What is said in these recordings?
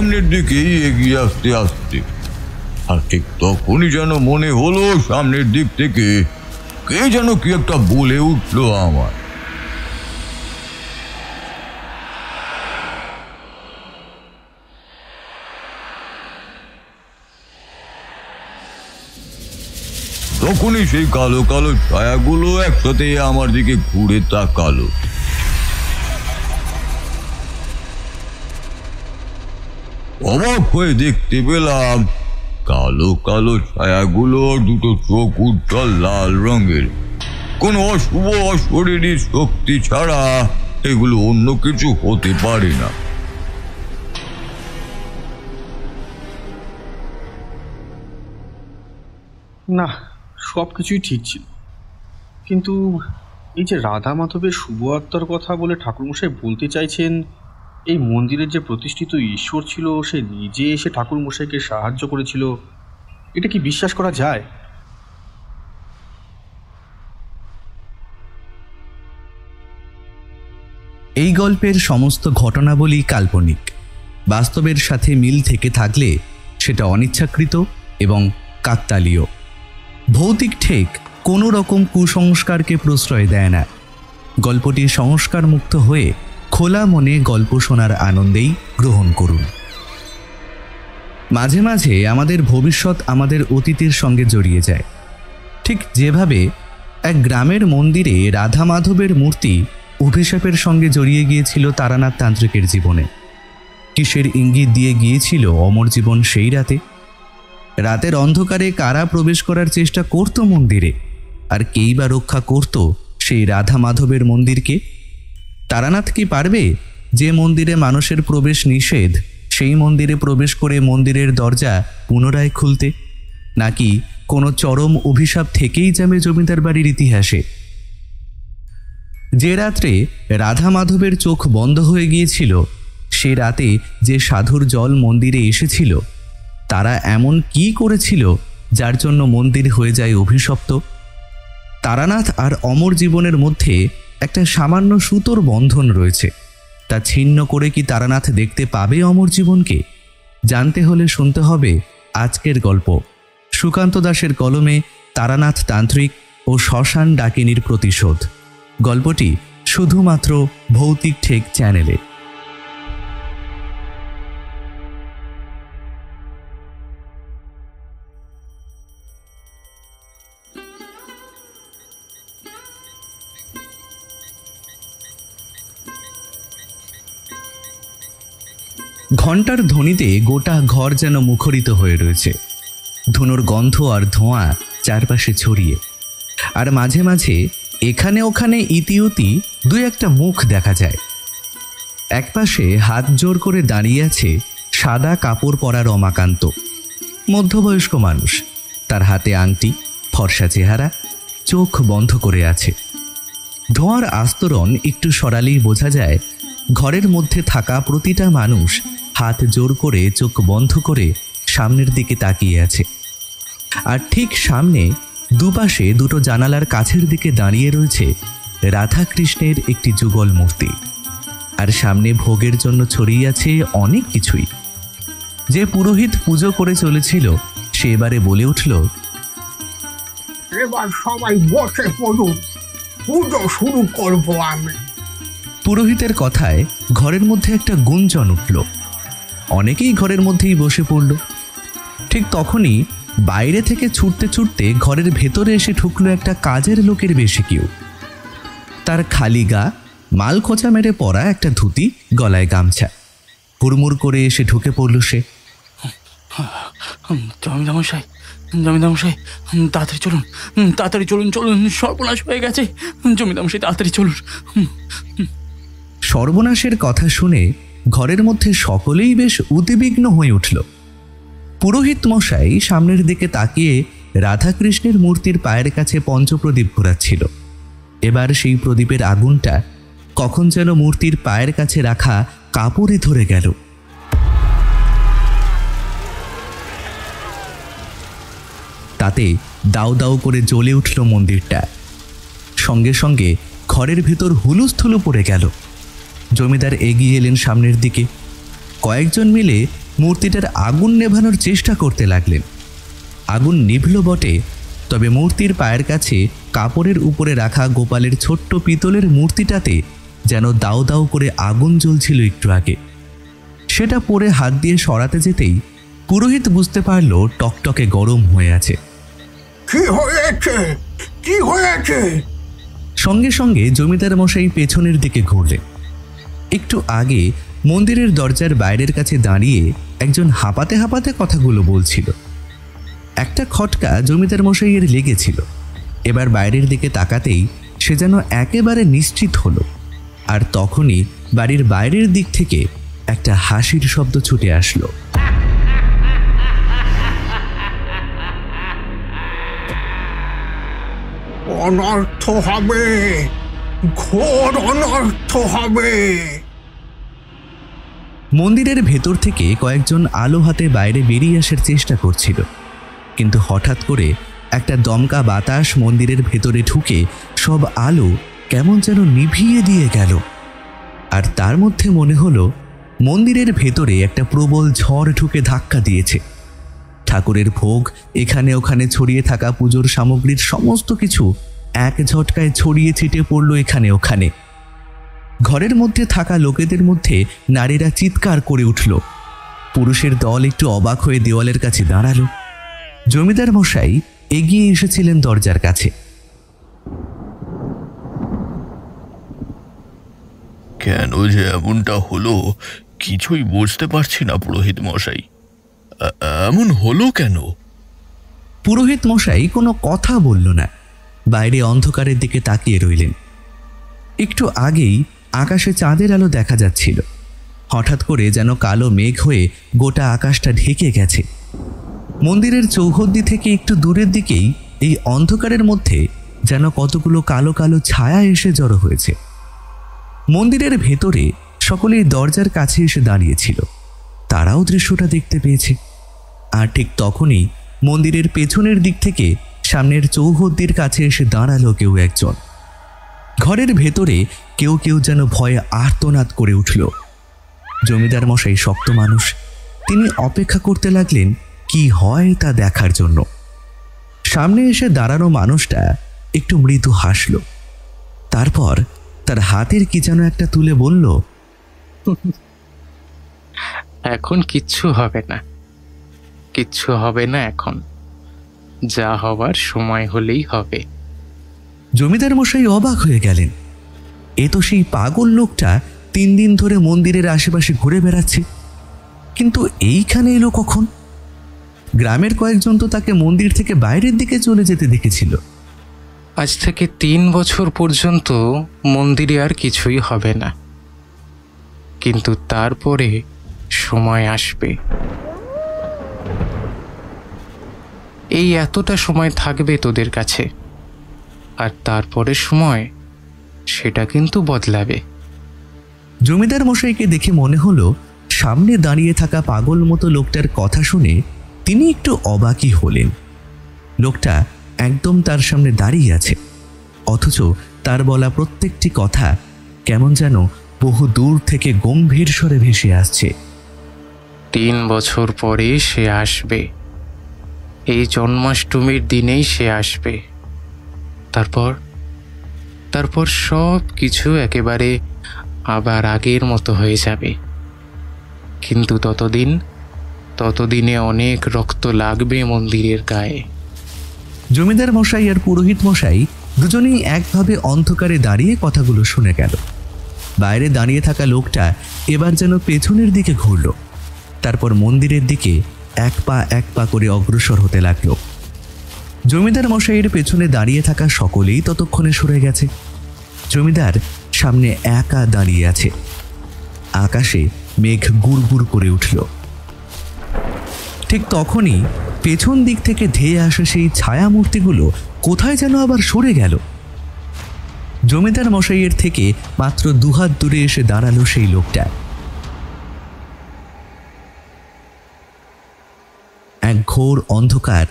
সামনের দিকেই এগিয়ে আসতে আসতে, আর ঠিক তখনই যেন মনে হলো সামনের দিক থেকে কে যেন কি একটা বলে উঠলো আমার। তখনই সেই কালো কালো ছায়াগুলো একসাথে আমার দিকে ঘুরে তাকালো। অবাক হয়ে দেখতে পেলাম কালো কালো ছায়াগুলো দুটো চোখ উজ্জ্বল লাল রঙের। কোনো অশুভ অশরীরী শক্তি ছাড়া এগুলো অন্য কিছু হতে পারে না। না, সব কিছুই ঠিক ছিল, কিন্তু এই যে রাধা মাধবের শুভ আত্মার কথা বলে ঠাকুরমশাই বলতে চাইছেন, এই মন্দিরের যে প্রতিষ্ঠিত ঈশ্বর ছিল সে নিজে এসে ঠাকুরমশাইকে সাহায্য করেছিল, এটা কি বিশ্বাস করা যায়? এই গল্পের সমস্ত ঘটনাবলী কাল্পনিক। বাস্তবের সাথে মিল থেকে থাকলে সেটা অনিচ্ছাকৃত এবং কাকতালীয়। ভৌতিক ঠেক কোনো রকম কুসংস্কারকে প্রশ্রয় দেয় না। গল্পটি সংস্কার মুক্ত হয়ে খোলা মনে গল্প শোনার আনন্দেই গ্রহণ করুন। মাঝে মাঝে আমাদের ভবিষ্যৎ আমাদের অতীতের সঙ্গে জড়িয়ে যায়, ঠিক যেভাবে এক গ্রামের মন্দিরে রাধা মাধবের মূর্তি অভিশাপের সঙ্গে জড়িয়ে গিয়েছিল তারানাথ তান্ত্রিকের জীবনে। কিসের ইঙ্গিত দিয়ে গিয়েছিল অমর জীবন সেই রাতে? রাতের অন্ধকারে কারা প্রবেশ করার চেষ্টা করত মন্দিরে, আর কেই বা রক্ষা করত সেই রাধা মাধবের মন্দিরকে? তারানাথ কি পারবে যে মন্দিরে মানুষের প্রবেশ নিষেধ সেই মন্দিরে প্রবেশ করে মন্দিরের দরজা পুনরায় খুলতে? নাকি কোনো চরম অভিশাপ থেকেই যাবে জমিদার বাড়ির ইতিহাসে? যে রাত্রে রাধা মাধবের চোখ বন্ধ হয়ে গিয়েছিল, সে রাতে যে সাধুর জল মন্দিরে এসেছিল, তারা এমন কি করেছিল যার জন্য মন্দির হয়ে যায় অভিশপ্ত? তারানাথ আর অমর জীবনের মধ্যে একটা সামান্য সুতোর বন্ধন রয়েছে, তা ছিন্ন করে কি তারানাথ দেখতে পাবে অমর জীবনকে? জানতে হলে শুনতে হবে আজকের গল্প, সুকান্ত দাসের কলমে তারানাথ তান্ত্রিক ও শ্মশান ডাকিনীর প্রতিশোধ। গল্পটি শুধুমাত্র ভৌতিক ঠেক চ্যানেলে। ঘণ্টার ধ্বনিতে গোটা ঘর যেন মুখরিত হয়ে রয়েছে, ধুনোর গন্ধ আর ধোঁয়া চারপাশে ছড়িয়ে। আর মাঝে মাঝে এখানে ওখানে ইতিউতি দুই একটা মুখ দেখা যায়। একপাশে হাত জোর করে দাঁড়িয়ে আছে সাদা কাপড় পরা রমাকান্ত, মধ্যবয়স্ক মানুষ। তার হাতে আংটি, ফর্সা চেহারা, চোখ বন্ধ করে আছে। ধোঁয়ার আস্তরণ একটু সরালেই বোঝা যায় ঘরের মধ্যে থাকা প্রতিটা মানুষ হাত জোর করে চোখ বন্ধ করে সামনের দিকে তাকিয়ে আছে। আর ঠিক সামনে দুপাশে দুটো জানালার কাছের দিকে দাঁড়িয়ে রয়েছে রাধা কৃষ্ণের একটি যুগল মূর্তি। আর সামনে ভোগের জন্য ছড়িয়ে আছে অনেক কিছুই। যে পুরোহিত পুজো করে চলেছিল সে এবারে বলে উঠল, এবার সবাই বসে পড়ুন, পুজো শুরু করব আমি। পুরোহিতের কথায় ঘরের মধ্যে একটা গুঞ্জন উঠল। অনেকেই ঘরের মধ্যেই বসে পড়ল। ঠিক তখনই বাইরে থেকে ছুটতে ছুটতে ঘরের ভেতরে এসে ঢুকলো একটা কাজের লোকের বেশি কেউ। তার খালি গা, মাল খোঁচা মেরে পরা একটা ধুতি, গলায় গামছা। হুড়মুড় করে এসে ঢুকে পড়ল সে। জমিদারমশাই, জমিদারমশাই, তাড়াতাড়ি চলুন, তাড়াতাড়ি চলুন, চলুন, সর্বনাশ হয়ে গেছে, জমিদারমশাই তাড়াতাড়ি চলুন। সর্বনাশের কথা শুনে ঘরের মধ্যে সকলেই বেশ উদ্বিগ্ন হয়ে উঠল। পুরোহিত মশাই সামনের দিকে তাকিয়ে রাধাকৃষ্ণের মূর্তির পায়ের কাছে পঞ্চপ্রদীপ ঘোরাচ্ছিল। এবার সেই প্রদীপের আগুনটা কখন যেন মূর্তির পায়ের কাছে রাখা কাপড়ে ধরে গেল। তাতে দাউ দাউ করে জ্বলে উঠল মন্দিরটা। সঙ্গে সঙ্গে ঘরের ভেতর হুলুস্থুলু পড়ে গেল। জমিদার এগিয়ে এলেন সামনের দিকে। কয়েকজন মিলে মূর্তিটার আগুন নেভানোর চেষ্টা করতে লাগলেন। আগুন নিভল বটে, তবে মূর্তির পায়ের কাছে কাপড়ের উপরে রাখা গোপালের ছোট্ট পিতলের মূর্তিটাতে যেন দাউ দাউ করে আগুন জ্বলছিল একটু আগে। সেটা পরে হাত দিয়ে সরাতে যেতেই পুরোহিত বুঝতে পারল টকটকে গরম হয়ে আছে। কি হয়েছে? কি হয়েছে? সঙ্গে সঙ্গে জমিদার মশাই পেছনের দিকে ঘুরলেন। একটু আগে মন্দিরের দরজার বাইরের কাছে দাঁড়িয়ে একজন হাঁপাতে হাঁপাতে কথাগুলো বলছিল। একটা খটকা জমিদার মশাইয়ের লেগেছিল। এবার বাইরের দিকে তাকাতেই সে যেন একেবারে নিশ্চিত হলো, আর তখনই বাড়ির বাইরের দিক থেকে একটা হাসির শব্দ ছুটে আসলো। অনর্থ হবে, ঘোর অনর্থ হবে। মন্দিরের ভেতর থেকে কয়েকজন আলো হাতে বাইরে বেরিয়ে আসার চেষ্টা করছিল, কিন্তু হঠাৎ করে একটা দমকা বাতাস মন্দিরের ভেতরে ঢুকে সব আলো কেমন যেন নিভিয়ে দিয়ে গেল। আর তার মধ্যে মনে হলো মন্দিরের ভেতরে একটা প্রবল ঝড় ঢুকে ধাক্কা দিয়েছে। ঠাকুরের ভোগ, এখানে ওখানে ছড়িয়ে থাকা পুজোর সামগ্রীর সমস্ত কিছু এক ঝটকায় ছড়িয়ে ছিটে পড়ল এখানে ওখানে। ঘরের মধ্যে থাকা লোকেদের মধ্যে নারীরা চিৎকার করে উঠল। পুরুষের দল একটু অবাক হয়ে দেওয়ালের কাছে দাঁড়ালো। জমিদার মশাই এগিয়ে এসেছিলেন দরজার কাছে। কেন যে এমনটা হলো কিছুই বুঝতে পারছি না পুরোহিত মশাই। এমন হলো কেন? পুরোহিত মশাই কোনো কথা বলল না, বাইরে অন্ধকারের দিকে তাকিয়ে রইলেন। একটু আগেই আকাশে চাঁদের আলো দেখা যাচ্ছিল। হঠাৎ করে যেন কালো মেঘ হয়ে গোটা আকাশটা ঢেকে গেছে। মন্দিরের চৌহদ্দি থেকে একটু দূরের দিকেই এই অন্ধকারের মধ্যে যেন কতগুলো কালো কালো ছায়া এসে জড়ো হয়েছে। মন্দিরের ভেতরে সকলেই দরজার কাছে এসে দাঁড়িয়েছিল, তারাও দৃশ্যটা দেখতে পেয়েছে। আর ঠিক তখনই মন্দিরের পেছনের দিক থেকে সামনের চৌহদ্দির কাছে এসে দাঁড়ালো কেউ একজন। ঘরের ভেতরে কেউ কেউ যেন ভয়ে আর্তনাদ করে উঠল। জমিদার মশাই শক্ত মানুষ, তিনি অপেক্ষা করতে লাগলেন কি হয় তা দেখার জন্য। সামনে এসে দাঁড়ানো মানুষটা একটু মৃদু হাসল, তারপর তার হাতের কি যেন একটা তুলে বলল, এখন কিচ্ছু হবে না, কিচ্ছু হবে না, এখন যা হবার সময় হলেই হবে। জমিদার মশাই অবাক হয়ে গেলেন। এ তো সেই পাগল লোকটা 3 দিন ধরে মন্দিরের আশেপাশে ঘুরে বেড়াচ্ছে, কিন্তু এইখানে এলো কখন? গ্রামের কয়েকজন তো তাকে মন্দির থেকে বাইরের দিকে চলে যেতে দেখেছিল। আজ থেকে 3 বছর পর্যন্ত মন্দিরে আর কিছুই হবে না, কিন্তু তারপরে সময় আসবে। এই এতটা সময় থাকবে তোদের কাছে, আর তারপরে সময় সেটা কিন্তু বদলাবে। জমিদার মশাইকে দেখে মনে হলো সামনে দাঁড়িয়ে থাকা পাগল মতো লোকটার কথা শুনে তিনি একটু অবাকই হলেন। লোকটা একদম তার সামনে দাঁড়িয়ে আছে, অথচ তার বলা প্রত্যেকটি কথা কেমন যেন বহু দূর থেকে গম্ভীর স্বরে ভেসে আসছে। 3 বছর পরে সে আসবে, এই জন্মাষ্টমীর দিনেই সে আসবে। তারপর সব কিছু একেবারে আবার আগের মতো হয়ে যাবে। কিন্তু ততদিনে অনেক রক্ত লাগবে মন্দিরের গায়ে। জমিদার মশাই আর পুরোহিত মশাই দুজনেই একভাবে অন্ধকারে দাঁড়িয়ে কথাগুলো শুনে গেল। বাইরে দাঁড়িয়ে থাকা লোকটা এবার যেন পেছনের দিকে ঘুরল, তারপর মন্দিরের দিকে এক পা করে অগ্রসর হতে লাগল। জমিদার মশাইয়ের পেছনে দাঁড়িয়ে থাকা সকলেই ততক্ষণে সরে গেছে। জমিদার সামনে একা দাঁড়িয়ে আছে। আকাশে মেঘ গুড়গুড় করে উঠল। ঠিক তখনই পেছন দিক থেকে ধেয়ে আসা সেই ছায়ামূর্তিগুলো কোথায় যেন আবার সরে গেল। জমিদার মশাইয়ের থেকে মাত্র 2 হাত দূরে এসে দাঁড়ালো সেই লোকটা। এক ঘোর অন্ধকার,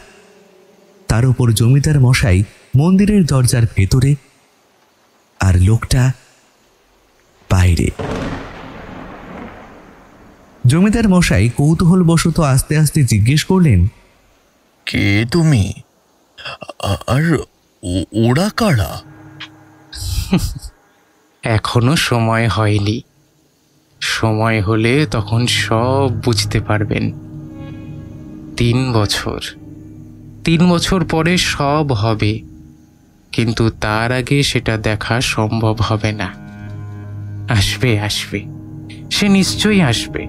তার উপর জমিদার মশাই মন্দিরের দরজার ভেতরে, আর লোকটা বাইরে। জমিদার মশাই কৌতূহলবশত আস্তে আস্তে জিজ্ঞেস করলেন, কে তুমি? আর ওরা কারা? এখনো সময় হয়নি, সময় হলে তখন সব বুঝতে পারবেন। 3 বছর পরে সব হবে, কিন্তু তার আগে সেটা দেখা সম্ভব হবে না। আসবে, সে নিশ্চয়ই আসবে।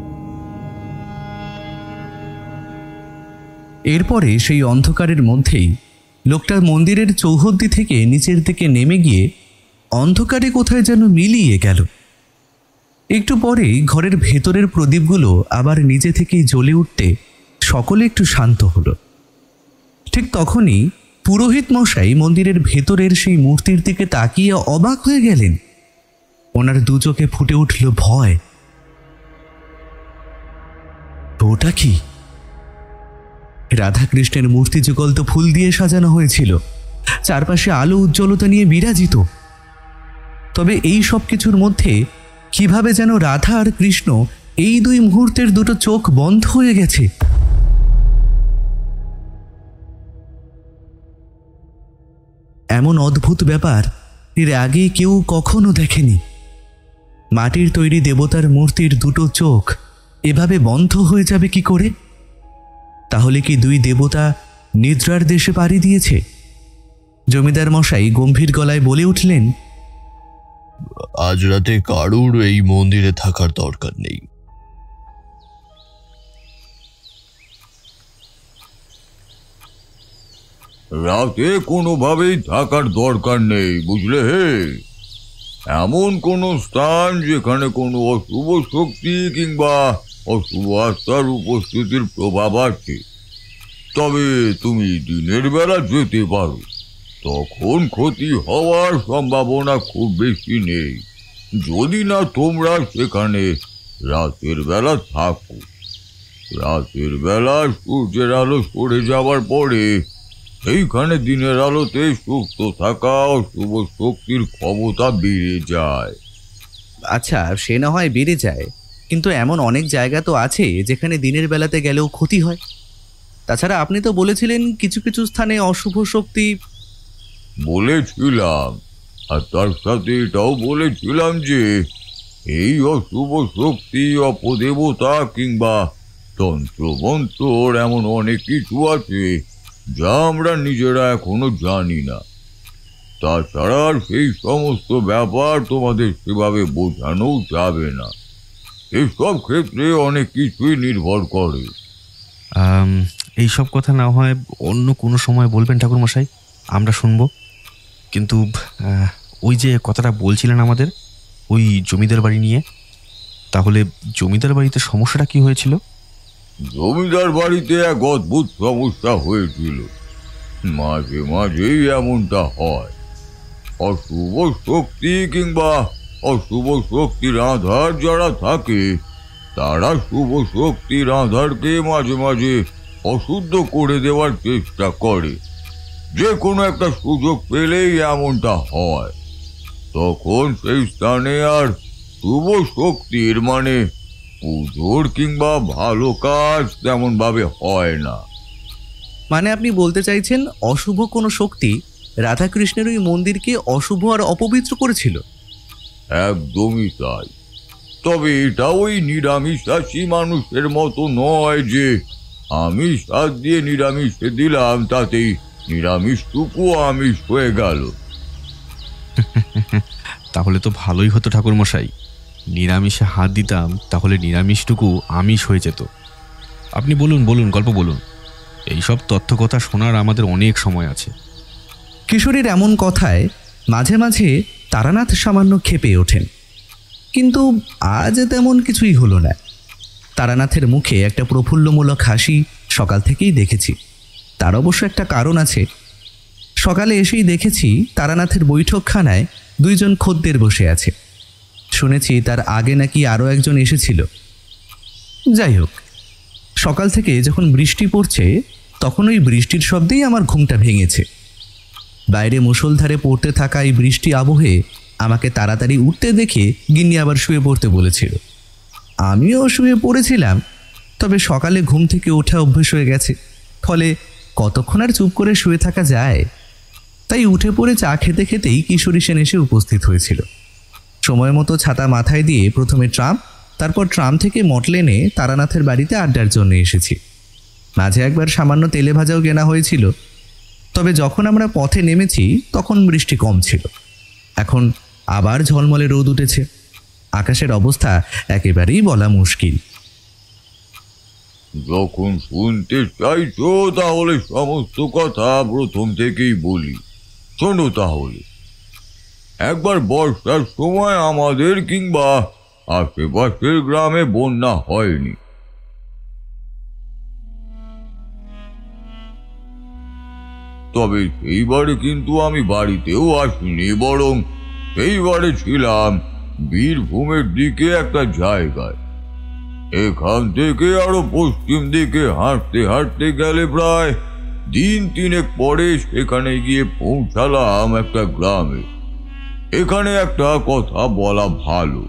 এরপরে সেই অন্ধকারের মধ্যেই লোকটা মন্দিরের চৌহদ্দি থেকে নিচের দিকে নেমে গিয়ে অন্ধকারে কোথায় যেন মিলিয়ে গেল। একটু পরেই ঘরের ভেতরের প্রদীপগুলো আবার নিজে থেকেই জ্বলে উঠতে সকলে একটু শান্ত হলো। ঠিক তখনই পুরোহিত মশাই মন্দিরের ভেতরের সেই মূর্তির দিকে তাকিয়ে অবাক হয়ে গেলেন। ওনার দু চোখে ফুটে উঠল ভয়। ওটা কি? রাধাকৃষ্ণের মূর্তি যুগল তো ফুল দিয়ে সাজানো হয়েছিল, চারপাশে আলো উজ্জ্বলতা নিয়ে বিরাজিত। তবে এই সব কিছুর মধ্যে কিভাবে যেন রাধা আর কৃষ্ণ এই দুই মুহূর্তের দুটো চোখ বন্ধ হয়ে গেছে। এমন অদ্ভুত ব্যাপার এর আগে কেউ কখনো দেখেনি। মাটির তৈরি দেবতার মূর্তির দুটো চোখ এভাবে বন্ধ হয়ে যাবে কি করে? তাহলে কি দুই দেবতা নিদ্রার দেশে পাড়ি দিয়েছে? জমিদার মশাই গম্ভীর গলায় বলে উঠলেন, আজ রাতে কারুর এই মন্দিরে থাকার দরকার নেই। রাতে কোনোভাবেই থাকার দরকার নেই, বুঝলে হে? এমন কোনো স্থান যেখানে কোনো অশুভ শক্তি কিংবা অশুভ আত্মার উপস্থিতির প্রভাব আছে। তবে তুমি দিনের বেলা যেতে পারো, তখন ক্ষতি হওয়ার সম্ভাবনা খুব বেশি নেই, যদি না তোমরা সেখানে রাতের বেলা থাকো। রাতের বেলা সূর্যের আলো সরে যাওয়ার পরে সেইখানে দিনের আলোতে সুপ্ত থাকা অশুভ শক্তির ক্ষমতা বেড়ে যায়। আচ্ছা, সে না হয় বেড়ে যায়, কিন্তু এমন অনেক জায়গা তো আছে যেখানে দিনের বেলাতে গেলেও ক্ষতি হয়। তাছাড়া আপনি তো বলেছিলেন কিছু কিছু স্থানে অশুভ শক্তি। বলেছিলাম, আর তার সাথে এটাও বলেছিলাম যে এই অশুভ শক্তি, অপদেবতা কিংবা তন্ত্রমন্ত্র এমন অনেক কিছু আছে যা আমরা নিজেরা এখনো জানি না। তাছাড়া আর সেই সমস্ত ব্যাপার তোমাদের সেভাবে বোঝানো যাবে না। এসব ক্ষেত্রে অনেক কিছুই নির্ভর করে। এইসব কথা না হয় অন্য কোনো সময় বলবেন ঠাকুরমশাই, আমরা শুনবো। কিন্তু ওই যে কথাটা বলছিলেন আমাদের ওই জমিদার বাড়ি নিয়ে, তাহলে জমিদার বাড়িতে সমস্যাটা কি হয়েছিল? জমিদার বাড়িতে এক অদ্ভুত সমস্যা হয়েছিল। মাঝে মাঝেই এমনটা হয়। অশুভ শক্তি কিংবা অশুভ শক্তির আধার যারা থাকে তারা শুভ শক্তির আধারকে মাঝে মাঝে অশুদ্ধ করে দেওয়ার চেষ্টা করে। যে কোনো একটা সুযোগ পেলেই এমনটা হয়। তখন সেই স্থানে আর শুভ শক্তির মানে পুজোর কিংবা ভালো কাজ তেমন ভাবে হয় না। মানে আপনি বলতে চাইছেন অশুভ কোনো শক্তি রাধাকৃষ্ণের ওই মন্দিরকে অশুভ আর অপবিত্র করেছিল? একদমই তাই। তবে এটা ওই নিরামিষাশী মানুষের মতো নয় যে আমিষ হাত দিয়ে নিরামিষে দিলাম, তাতেই নিরামিষটুকু আমিষ হয়ে গেল। তাহলে তো ভালোই হতো ঠাকুরমশাই, নিরামিষে হাত দিতাম, তাহলে নিরামিষটুকু আমিষ হয়ে যেত। আপনি বলুন বলুন, গল্প বলুন। এইসব তথ্য কথা শোনার আমাদের অনেক সময় আছে। কিশোরীর এমন কথায় মাঝে মাঝে তারানাথ সামান্য ক্ষেপে ওঠেন, কিন্তু আজ তেমন কিছুই হলো না। তারানাথের মুখে একটা প্রফুল্লমূলক হাসি সকাল থেকেই দেখেছি। তার অবশ্য একটা কারণ আছে। সকালে এসেই দেখেছি তারানাথের বৈঠকখানায় দুইজন খদ্দের বসে আছে। শুনেছি তার আগে নাকি আরও একজন এসেছিল। যাই হোক, সকাল থেকে যখন বৃষ্টি পড়ছে তখন ওই বৃষ্টির শব্দেই আমার ঘুমটা ভেঙেছে। বাইরে মুষলধারে পড়তে থাকা এই বৃষ্টি আবহে আমাকে তাড়াতাড়ি উঠতে দেখে গিন্নি আবার শুয়ে পড়তে বলেছিল। আমিও শুয়ে পড়েছিলাম, তবে সকালে ঘুম থেকে ওঠা অভ্যেস হয়ে গেছে, ফলে কতক্ষণ আর চুপ করে শুয়ে থাকা যায়। তাই উঠে পড়ে চা খেতে খেতেই কিশোরী সেন এসে উপস্থিত হয়েছিল। সময় মতো ছাতা মাথায় দিয়ে প্রথমে ট্রাম, তারপর ট্রাম থেকে মটলেনে তারানাথের বাড়িতে আড্ডার জন্য এসেছি। মাঝে একবার সামান্য তেলে ভাজাও কেনা হয়েছিল। তবে যখন আমরা পথে নেমেছি তখন বৃষ্টি কম ছিল। এখন আবার ঝলমলে রোদ উঠেছে। আকাশের অবস্থা একেবারেই বলা মুশকিল। যখন শুনতে চাইছো তাহলে সমস্ত কথা প্রথম থেকেই বলি, শোনো তাহলে। একবার বর্ষার সময় আমাদের কিংবা আশেপাশের গ্রামে বন্যা হয়নি। তবে সেইবারে কিন্তু আমি বাড়িতেও আসিনি, বরং সেইবারে ছিলাম বীরভূমের দিকে একটা জায়গায়। এখান থেকে আরো পশ্চিম দিকে হাঁটতে হাঁটতে গেলে প্রায় দিন তিনেক পরে সেখানে গিয়ে পৌঁছালাম একটা গ্রামে। এখানে একটা কথা বলা ভালো,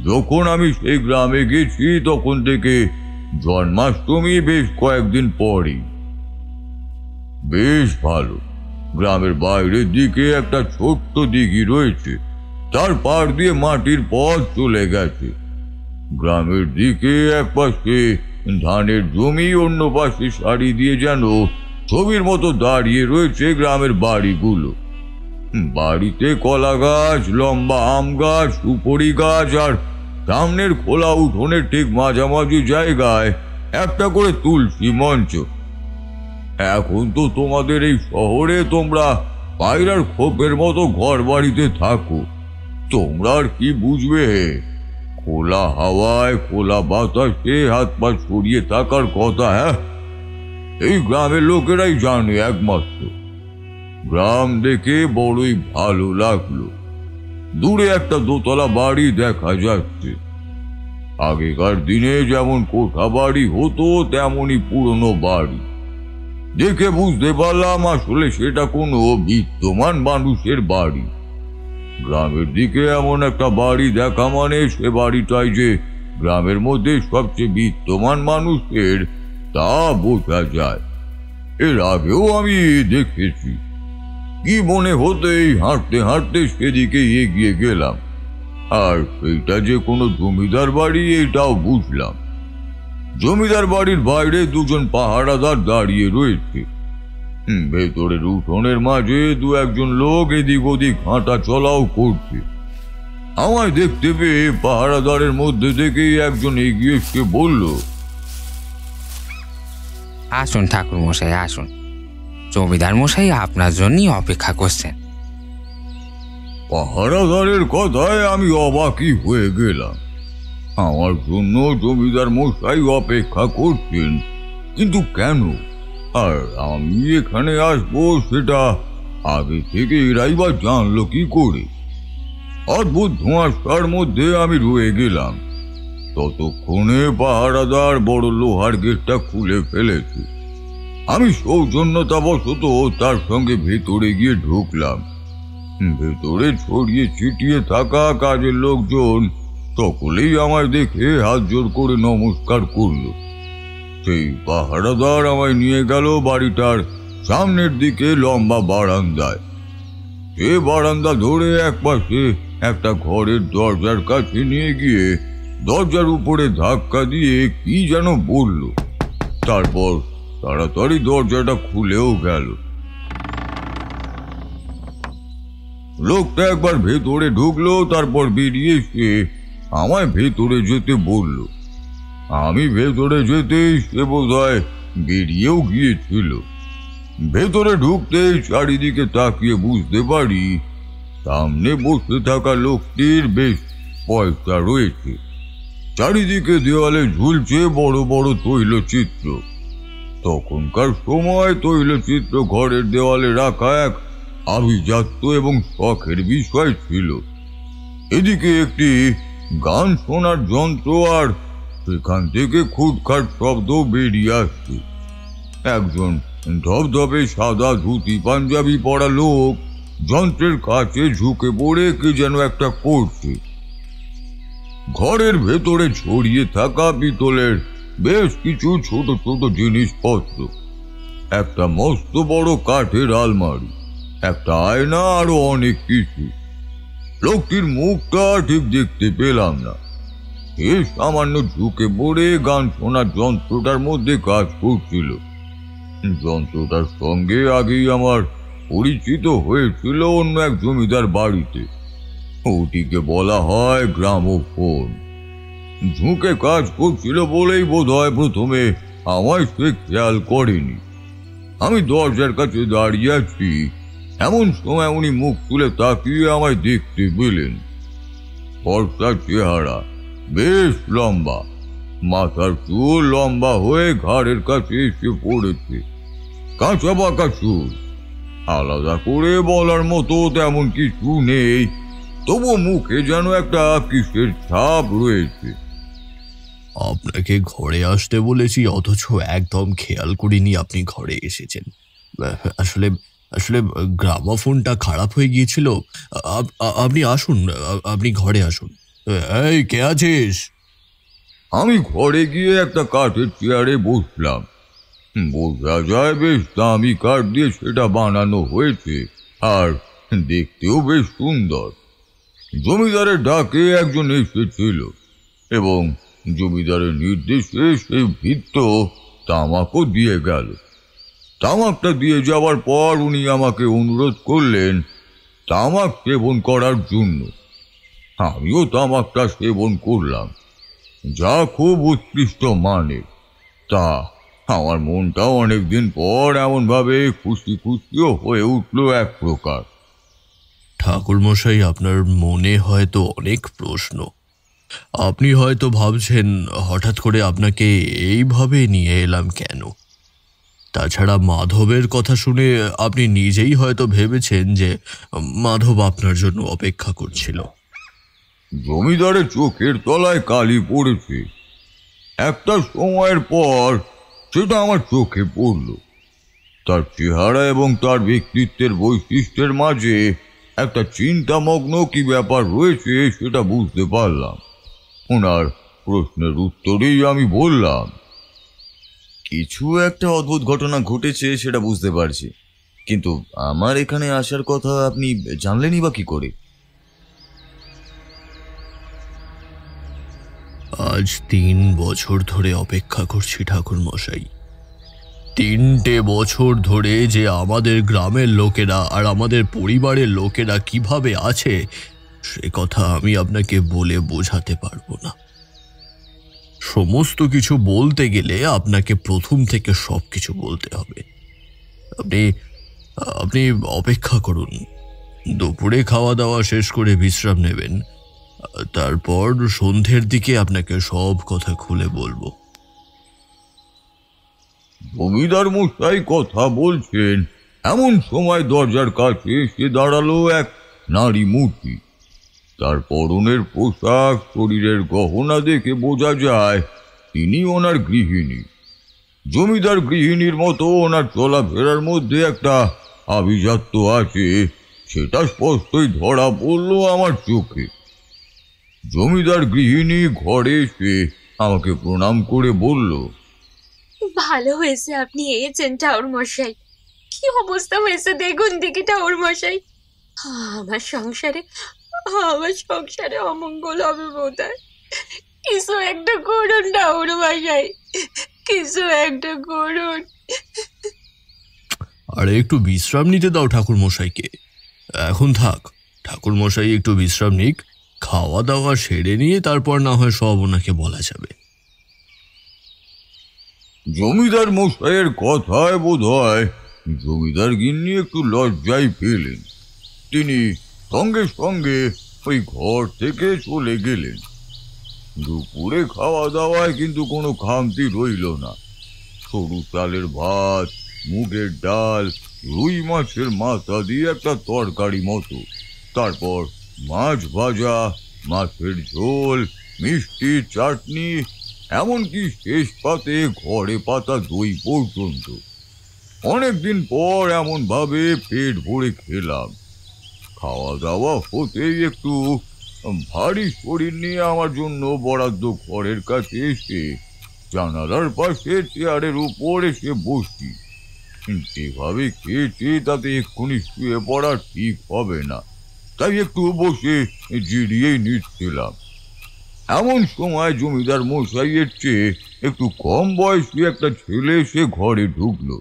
যখন আমি সেই গ্রামে গেছি তখন থেকে জন্মাষ্টমী বেশ কয়েকদিন পরেই। বেশ ভালো। গ্রামের বাইরের দিকে একটা ছোট্ট দিঘি রয়েছে, তার পার দিয়ে মাটির পথ চলে গেছে। গ্রামের দিকে এক পাশে ধানের জমি, অন্য পাশে সারি দিয়ে যেন ছবির মতো দাঁড়িয়ে রয়েছে গ্রামের বাড়িগুলো। বাড়িতে কলা গাছ, লম্বা আম গাছ, সুপারি গাছ, আর সামনের খোলা উঠোনের ঠিক মাঝামাঝি জায়গায় একটা করে তুলসী মঞ্চ। এখন তো তোমাদের এই শহরে তোমরা পায়রার খোপের মতো ঘর বাড়িতে থাকো, তোমরা আর কি বুঝবে? খোলা হাওয়ায়, খোলা বাতাসে হাত পা ছড়িয়ে থাকার কথা। হ্যাঁ, এই গ্রামের লোকেরাই জানে একমাত্র। গ্রাম দেখে বড়ই ভালো লাগলো। দূরে একটা দোতলা বাড়ি দেখা যাচ্ছে। আগেকার দিনে যেমন কোঠা বাড়ি হতো তেমনই পুরনো বাড়ি। দেখে বুঝতে পারলাম আসলে সেটা কোনো বিত্তমান মানুষের বাড়ি। গ্রামের দিকে এমন একটা বাড়ি দেখা মানে সে বাড়িটাই যে গ্রামের মধ্যে সবচেয়ে বিত্তমান মানুষের তা বোঝা যায়। এর আগেও আমি দেখেছি। কি মনে হতেই হাঁটতে হাঁটতে সেদিকে এগিয়ে গেলাম, আর সেইটা যে কোনো জমিদার বাড়ি এটাও বুঝলাম। জমিদার বাড়ির বাইরে দুজন পাহারাদার দাঁড়িয়ে রয়েছে। ভেতরের উঠোনের মাঝে দু একজন লোক এদিক ওদিক হাঁটা চলাও করছে। আমায় দেখতে পেয়ে পাহারাদারের মধ্যে থেকেই একজন এগিয়ে এসে বলল, আসুন ঠাকুর মশাই, আসুন। জমিদার মশাই আপনার জন্যই অপেক্ষা করছেন। পাহারাদারের কথায় আমি অবাকই হয়ে গেলাম। আমার জন্য জমিদার মশাই অপেক্ষা করছেন, কিন্তু কেন? আর আমি এখানে আসবো সেটা আগে থেকে এরাই বা জানলো কি করে? অদ্ভুত ধোঁয়াশার মধ্যে আমি রয়ে গেলাম। ততক্ষণে পাহারাদার বড় লোহার গেটটা খুলে ফেলেছে। আমি সৌজন্যতাবশত তার সঙ্গে ভেতরে গিয়ে ঢুকলাম। ভেতরে ছড়িয়ে ছিটিয়ে থাকা কাজের লোকজন সকলেই আমায় দেখে হাত জোর করে নমস্কার করল। সেই পাহারাদার আমায় নিয়ে গেল বাড়িটার সামনের দিকে লম্বা বারান্দায়। সে বারান্দা ধরে এক পাশে একটা ঘরের দরজার কাছে নিয়ে গিয়ে দরজার উপরে ধাক্কা দিয়ে কি যেন বলল। তারপর তাড়াতাড়ি দরজাটা খুলেও গেল। লোকটা একবার ভেতরে ঢুকলো, তারপর বেরিয়ে এসে আমায় ভেতরে যেতে বলল। আমি ভেতরে যেতেই সে বোধহয় বেরিয়েও গিয়েছিল। ভেতরে ঢুকতেই চারিদিকে তাকিয়ে বুঝতে পারি সামনে বসে থাকা লোকটির বেশ পয়সা রয়েছে। চারিদিকে দেওয়ালে ঝুলছে বড় বড় তৈলচিত্র। তখনকার সময় তৈলচিত্র ঘরের দেওয়ালে রাখা এক আভিজাত্য এবং শখের বিষয় ছিল। এদিকে একটি গান শোনার যন্ত্র, আর সেখান থেকে খুটখাট শব্দ বেরিয়ে আসছে। একজন ধবধবে সাদা ধুতি পাঞ্জাবি পরা লোক যন্ত্রের কাছে ঝুঁকে পড়ে কি যেন একটা করছে। ঘরের ভেতরে ছড়িয়ে থাকা পিতলের বেশ কিছু ছোট ছোট জিনিসপত্র, একটা মস্ত বড় কাঠের আলমারি, একটা আয়না, আরো অনেক কিছু। লোকটির মুখটা ঠিক দেখতে পেলাম না। সে সামান্য ঝুঁকে পড়ে গান শোনার যন্ত্রটার মধ্যে কাজ করছিল। যন্ত্রটার সঙ্গে আগেই আমার পরিচিত হয়েছিল অন্য এক জমিদার বাড়িতে। ওটিকে বলা হয় গ্রামোফোন। ঝুঁকে কাজ করছিল বলেই বোধহয় প্রথমে আমায় সে খেয়াল করেনি। আমি দরজার কাছে দাঁড়িয়ে আছি, এমন সময় উনি মুখ তুলে তাকিয়ে আমায় দেখতে পেলেন। ফর্সা চেহারা, বেশ লম্বা, মাথার চুল লম্বা হয়ে ঘাড়ের কাছে এসে পড়েছে, কাঁচা পাকা চুল। আলাদা করে বলার মতো তেমন কিছু নেই, তবু মুখে যেন একটা কিসের ছাপ রয়েছে। আপনাকে ঘরে আসতে বলেছি, অথচ একদম খেয়াল করিনি আপনি ঘরে এসেছেন। আসলে আসলে গ্রামাফোনটা খারাপ হয়ে গিয়েছিল। আপনি আসুন, আপনি ঘরে আসুন। এই, কে আছিস? আমি ঘরে গিয়ে একটা কাঠের চেয়ারে বসলাম। বোঝা যায় বেশ দামি কাঠ দিয়ে সেটা বানানো হয়েছে, আর দেখতেও বেশ সুন্দর। জমিদারের ডাকে একজন এসেছিল এবং জমিদারের নির্দেশে সেই ভৃত্য তামাকও দিয়ে গেল। তামাকটা দিয়ে যাওয়ার পর উনি আমাকে অনুরোধ করলেন তামাক সেবন করার জন্য। আমিও তামাকটা সেবন করলাম, যা খুব উৎকৃষ্ট মানের। তা আমার মনটাও অনেকদিন পর এমনভাবে খুশি খুশিও হয়ে উঠল এক প্রকার। ঠাকুরমশাই, আপনার মনে হয়তো অনেক প্রশ্ন। আপনি হয়তো ভাবছেন হঠাৎ করে আপনাকে এইভাবে নিয়ে এলাম কেন। তাছাড়া মাধবের কথা শুনে আপনি নিজেই হয়তো ভেবেছেন যে মাধব আপনার জন্য অপেক্ষা করছিল। জমিদারের চোখের তলায় কালি পড়েছে। একটা সময়ের পর সেটা আমার চোখে পড়ল। তার চেহারা এবং তার ব্যক্তিত্বের বৈশিষ্ট্যের মাঝে একটা চিন্তামগ্ন কি ব্যাপার রয়েছে সেটা বুঝতে পারলাম। ওনার প্রশ্নের উত্তরেই আমি বললাম, কিছু একটা অদ্ভুত ঘটনা ঘটেছে সেটা বুঝতে পারছি, কিন্তু আমার এখানে আসার কথা আপনি জানলেনই বা কি করে? আজ 3 বছর ধরে অপেক্ষা করছি ঠাকুরমশাই। 3টে বছর ধরে যে আমাদের গ্রামের লোকেরা আর আমাদের পরিবারের লোকেরা কিভাবে আছে সে কথা আমি আপনাকে বলে বোঝাতে পারবো না। সমস্ত কিছু বলতে গেলে আপনাকে প্রথম থেকে সবকিছু বলতে হবে। আপনি অপেক্ষা করুন, দুপুরে খাওয়া দাওয়া শেষ করে বিশ্রাম নেবেন, তারপর সন্ধ্যের দিকে আপনাকে সব কথা খুলে বলবো। জমিদার মশাই কথা বলছেন এমন সময় দরজার কাছে এসে দাঁড়ালো এক নারী মূর্তি। তার পরনের পোশাক, শরীরের গহনা দেখে বোঝা যায় তিনি ওনার গৃহিণী। জমিদার গৃহিণীর মতো ওনার চলাফেরার মধ্যে একটা আভিজাত্য আছে, সেটা স্পষ্টই ধরা পড়ল আমার চোখে। জমিদার গৃহিণী ঘরে এসে আমাকে প্রণাম করে বলল, ভালো হয়েছে আপনি এসেছেন ঠাকুর মশাই। কি অবস্থা হয়েছে দেখুন দিকে ঠাকুর মশাই। আমার সংসারে অমঙ্গল হবে বোধহয়। কিছু একটা করুন ঠাকুর মশাই, কিছু একটা করুন। আরে একটু বিশ্রাম নিতে দাও ঠাকুরমশাইকে। এখন থাক, ঠাকুরমশাই একটু বিশ্রাম নিক, খাওয়া দাওয়া সেরে নিয়ে তারপর না হয় সব ওনাকে বলা যাবে। জমিদার মশাইয়ের কথায় বোধ হয় জমিদার গিন্নি একটু লজ্জায় পেলেন। তিনি সঙ্গে সঙ্গে ওই ঘর থেকে চলে গেলেন। দুপুরে খাওয়া দাওয়ায় কিন্তু কোনো খামতি রইল না। সরু চালের ভাত, মুগের ডাল, রুই মাছের মাথা দিয়ে একটা তরকারি মতো, তারপর মাছ ভাজা, মাছের ঝোল, মিষ্টি, চাটনি, এমনকি শেষ পাতে ঘরে পাতা দই পর্যন্ত। অনেকদিন পর এমন ভাবে পেট ভরে খেলাম। খাওয়া দাওয়া হতেই একটু ভারী শরীর নিয়ে আমার জন্য বরাদ্দ ঘরের কাছে এসে জানালার পাশে চেয়ারের উপর এসে বসি। যেভাবে খেয়েছি তাতে এক্ষুনি শুয়ে পড়া ঠিক হবে না, তাই একটু বসে জিরিয়েই নিচ্ছিলাম। এমন সময় জমিদার মশাইয়ের চেয়ে একটু কম বয়সী একটা ছেলে এসে ঘরে ঢুকলো।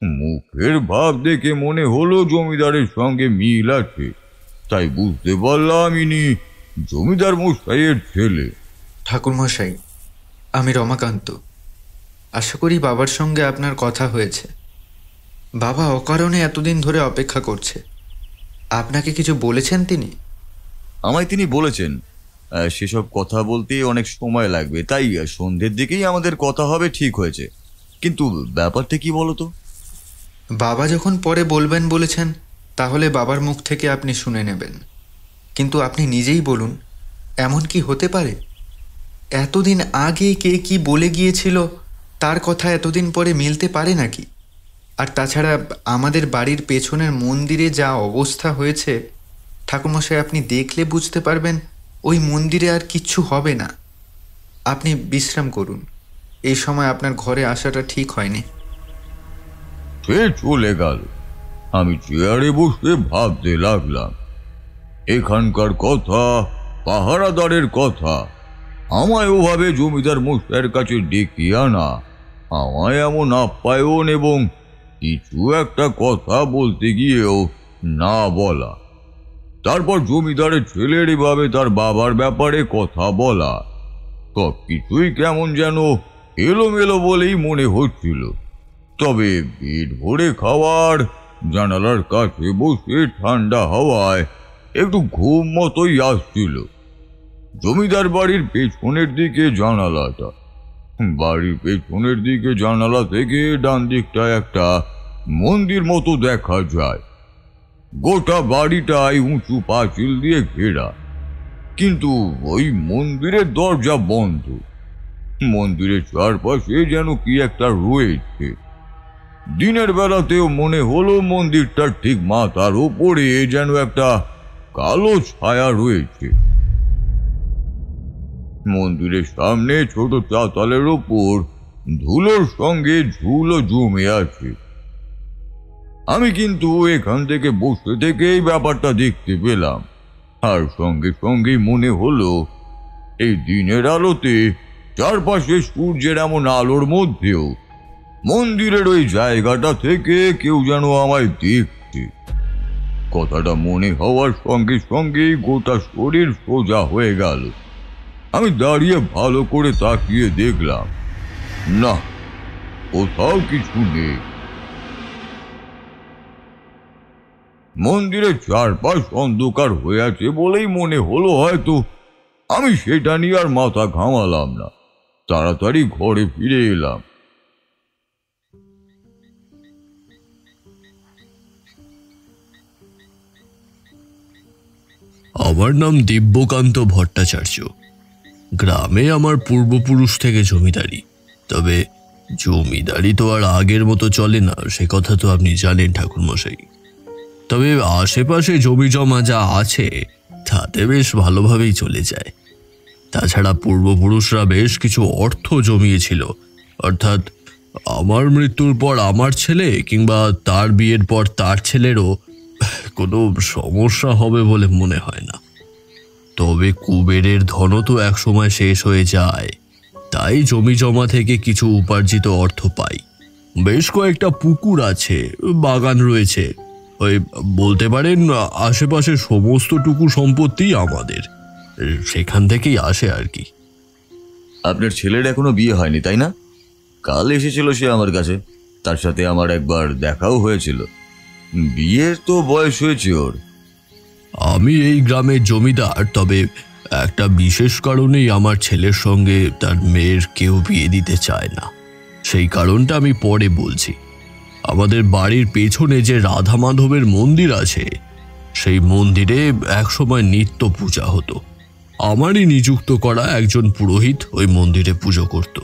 মুখের ভাব দেখে মনে হলো জমিদারের সঙ্গে মিল আছে, তাই বুঝতে পারলাম ইনি জমিদার মশাইয়ের ছেলে। ঠাকুরমশাই, আমি রমাকান্ত। আশা করি বাবার সঙ্গে আপনার কথা হয়েছে। বাবা অকারণে এতদিন ধরে অপেক্ষা করছে। আপনাকে কিছু বলেছেন তিনি? আমায় তিনি বলেছেন সেসব কথা বলতে অনেক সময় লাগবে, তাই সন্ধ্যের দিকেই আমাদের কথা হবে ঠিক হয়েছে। কিন্তু ব্যাপারটা কি বলতো? বাবা যখন পরে বলবেন বলেছেন, তাহলে বাবার মুখ থেকে আপনি শুনে নেবেন। কিন্তু আপনি নিজেই বলুন, এমন কি হতে পারে? এতদিন আগে কে কি বলে গিয়েছিল তার কথা এতদিন পরে মিলতে পারে নাকি? আর তাছাড়া আমাদের বাড়ির পেছনের মন্দিরে যা অবস্থা হয়েছে, ঠাকুরমশাই আপনি দেখলে বুঝতে পারবেন ওই মন্দিরে আর কিচ্ছু হবে না। আপনি বিশ্রাম করুন, এই সময় আপনার ঘরে আসাটা ঠিক হয়নি। সে চলে গেল। আমি চেয়ারে বসে ভাবতে লাগলাম, এখানকার কথা, পাহারাদারের কথা, আমায় ওভাবে জমিদার মশাইয়ের কাছে ডেকে আনা, আমায় এমন আপ্যায়ন এবং কিছু একটা কথা বলতে গিয়েও না বলা, তারপর জমিদারের ছেলের এভাবে তার বাবার ব্যাপারে কথা বলা, সব কিছুই কেমন যেন এলোমেলো বলেই মনে হচ্ছিল। তবে পেট ভরে খাওয়ার, জানালার কাছে বসে ঠান্ডা হাওয়ায় একটু ঘুম মতোই আসছিল। জমিদার বাড়ির পেছনের দিকে জানালাটা, বাড়ির পেছনের দিকে জানালা থেকে ডান দিকটা একটা মন্দির মতো দেখা যায়। গোটা বাড়িটাই উঁচু পাঁচিল দিয়ে ঘেরা, কিন্তু ওই মন্দিরের দরজা বন্ধ। মন্দিরের চারপাশে যেন কি একটা রয়েছে। দিনের বেলাতেও মনে হলো মন্দিরটার ঠিক মাথার উপরে যেন একটা কালো ছায়া রয়েছে। মন্দিরের সামনে ছোট চাতালের ওপর ধুলোর সঙ্গে ঝুলো জমে আছে। আমি কিন্তু এখান থেকে বসে থেকেই ব্যাপারটা দেখতে পেলাম, আর সঙ্গে সঙ্গে মনে হলো এই দিনের আলোতে চারপাশে সূর্যের এমন আলোর মধ্যেও মন্দিরের ওই জায়গাটা থেকে কেউ যেন আমায় দেখছে। কথাটা মনে হওয়ার সঙ্গে সঙ্গেই গোটা শরীর সোজা হয়ে গেল। আমি দাঁড়িয়ে ভালো করে তাকিয়ে দেখলাম, না, কোথাও কিছু নেই। মন্দিরের চারপাশ অন্ধকার হয়ে আছে বলেই মনে হলো হয়তো। আমি সেটা নিয়ে আর মাথা ঘামালাম না, তাড়াতাড়ি ঘরে ফিরে এলাম। আমার নাম দিব্যকান্ত ভট্টাচার্য। গ্রামে আমার পূর্বপুরুষ থেকে জমিদারি। তবে জমিদারি তো আর আগের মতো চলে না, সে কথা তো আপনি জানেন ঠাকুরমশাই। তবে আশেপাশে জমি জমা যা আছে তাতে বেশ ভালোভাবেই চলে যায়। তাছাড়া পূর্বপুরুষরা বেশ কিছু অর্থ জমিয়েছিল, অর্থাৎ আমার মৃত্যুর পর আমার ছেলে কিংবা তার বিয়ের পর তার ছেলেরও কোনো সমস্যা হবে বলে মনে হয় না। তবে কুবেরের ধনও তো একসময় শেষ হয়ে যায়, তাই জমি জমা থেকে কিছু উপার্জিত অর্থ পাই। বেশ কয়েকটা পুকুর আছে, বাগান রয়েছে, ওই বলতে পারেন আশেপাশে সমস্তটুকু সম্পত্তি আমাদের, সেখান থেকেই আসে আর কি। আপনার ছেলের এখনো বিয়ে হয়নি তাই না? কাল এসেছিল সে আমার কাছে, তার সাথে আমার একবার দেখাও হয়েছিল। বিয়ের তো বয়স হয়েছে ওর। আমি এই গ্রামের জমিদার, তবে একটা বিশেষ কারণেই আমার ছেলের সঙ্গে তার মেয়ের কেউ বিয়ে দিতে চায় না। সেই কারণটা আমি পরে বলছি। আমাদের বাড়ির পেছনে যে রাধা মাধবের মন্দির আছে, সেই মন্দিরে একসময় নিত্য পূজা হতো। আমারই নিযুক্ত করা একজন পুরোহিত ওই মন্দিরে পুজো করত।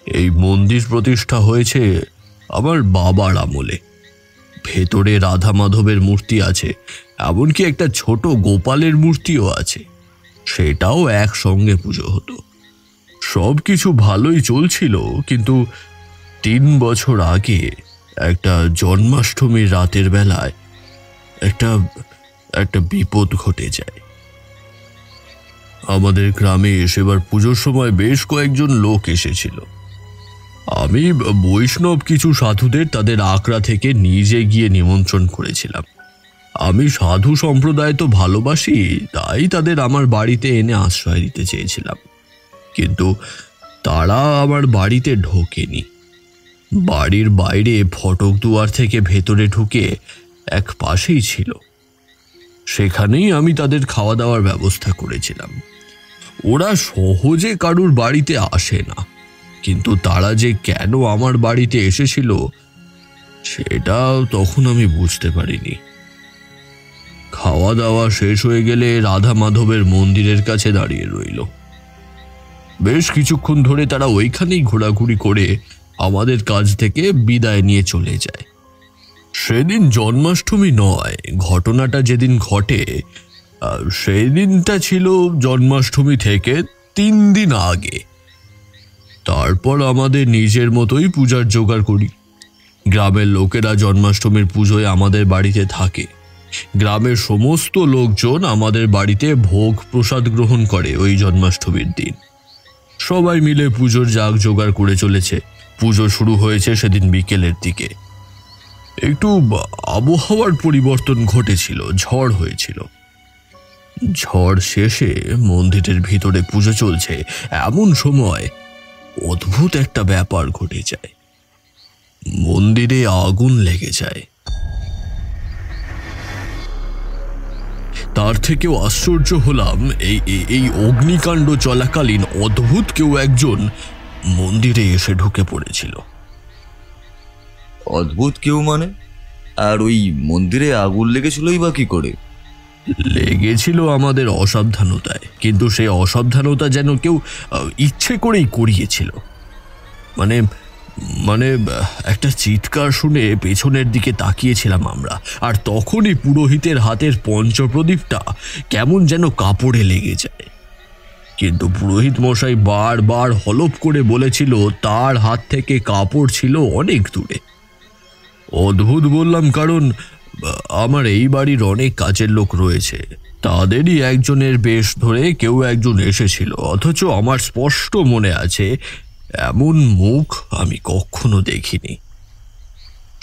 এই মন্দির প্রতিষ্ঠা হয়েছে আমার বাবার আমলে। ভেতরে রাধা মাধবের মূর্তি আছে, এমনকি একটা ছোট গোপালের মূর্তিও আছে। সেটাও একসঙ্গে পুজো হতো। সব কিছু ভালোই চলছিল, কিন্তু 3 বছর আগে একটা জন্মাষ্টমীর রাতের বেলায় একটা বিপদ ঘটে যায়। আমাদের গ্রামে সেবার পুজোর সময় বেশ কয়েকজন লোক এসেছিল। আমি বৈষ্ণব কিছু সাধুদের তাদের আখড়া থেকে নিজে গিয়ে নিমন্ত্রণ করেছিলাম। আমি সাধু সম্প্রদায় তো ভালোবাসি, তাই তাদের আমার বাড়িতে এনে আশ্রয় দিতে চেয়েছিলাম, কিন্তু তারা আমার বাড়িতে ঢোকেনি। বাড়ির বাইরে ফটক দুয়ার থেকে ভেতরে ঢুকে এক পাশেই ছিল। সেখানেই আমি তাদের খাওয়া দাওয়ার ব্যবস্থা করেছিলাম। ওরা সহজে কারুর বাড়িতে আসে না, কিন্তু তারা যে কেন আমার বাড়িতে এসেছিল সেটা তখন আমি বুঝতে পারিনি। খাওয়া দাওয়া শেষ হয়ে গেলে রাধা মাধবের মন্দিরের কাছে দাঁড়িয়ে রইল। বেশ কিছুক্ষণ ধরে তারা ওইখানেই ঘোরাঘুরি করে আমাদের কাছ থেকে বিদায় নিয়ে চলে যায়। সেদিন জন্মাষ্টমী নয়, ঘটনাটা যেদিন ঘটে সেই দিনটা ছিল জন্মাষ্টমী থেকে 3 দিন আগে। তারপর আমাদের নিজের মতোই পূজার জোগাড় করি। গ্রামের লোকেরা জন্মাষ্টমীর পুজোয় আমাদের বাড়িতে থাকে। গ্রামের সমস্ত লোকজন আমাদের বাড়িতে ভোগ প্রসাদ গ্রহণ করে ওই জন্মাষ্টমীর দিন। সবাই মিলে পুজোর জাগ জোগাড় করে চলেছে। পুজো শুরু হয়েছে সেদিন বিকেলের দিকে। একটু আবহাওয়ার পরিবর্তন ঘটেছিল, ঝড় হয়েছিল। ঝড় শেষে মন্দিরের ভিতরে পুজো চলছে, এমন সময় অদ্ভুত একটা ব্যাপার ঘটে যায়। মন্দিরে আগুন লেগে যায়। তার থেকেও আশ্চর্য হলাম, এই অগ্নিকাণ্ড চলাকালীন অদ্ভুত কেউ একজন মন্দিরে এসে ঢুকে পড়েছিল। অদ্ভুত কেউ মানে? আর ওই মন্দিরে আগুন লেগেছিলই বা কি করে? লেগেছিল আমাদের অসাবধানতায়, কিন্তু সেই অসাবধানতা যেন কেউ ইচ্ছে করেই করিয়েছিল। মানে মানে একটা চিৎকার শুনে পেছনের দিকে তাকিয়েছিলাম আমরা, আর তখনই পুরোহিতের হাতের পঞ্চপ্রদীপটা কেমন যেন কাপড়ে লেগে যায়। কিন্তু পুরোহিত মশাই বারবার হলপ করে বলেছিল তার হাত থেকে কাপড় ছিল অনেক দূরে। অদ্ভুত বললাম কারণ আমার এই বাড়ির অনেক কাজের লোক রয়েছে, তাদেরই একজনের বেশ ধরে কেউ একজন এসেছিল, অথচ আমার স্পষ্ট মনে আছে এমন মুখ আমি কখনো দেখিনি।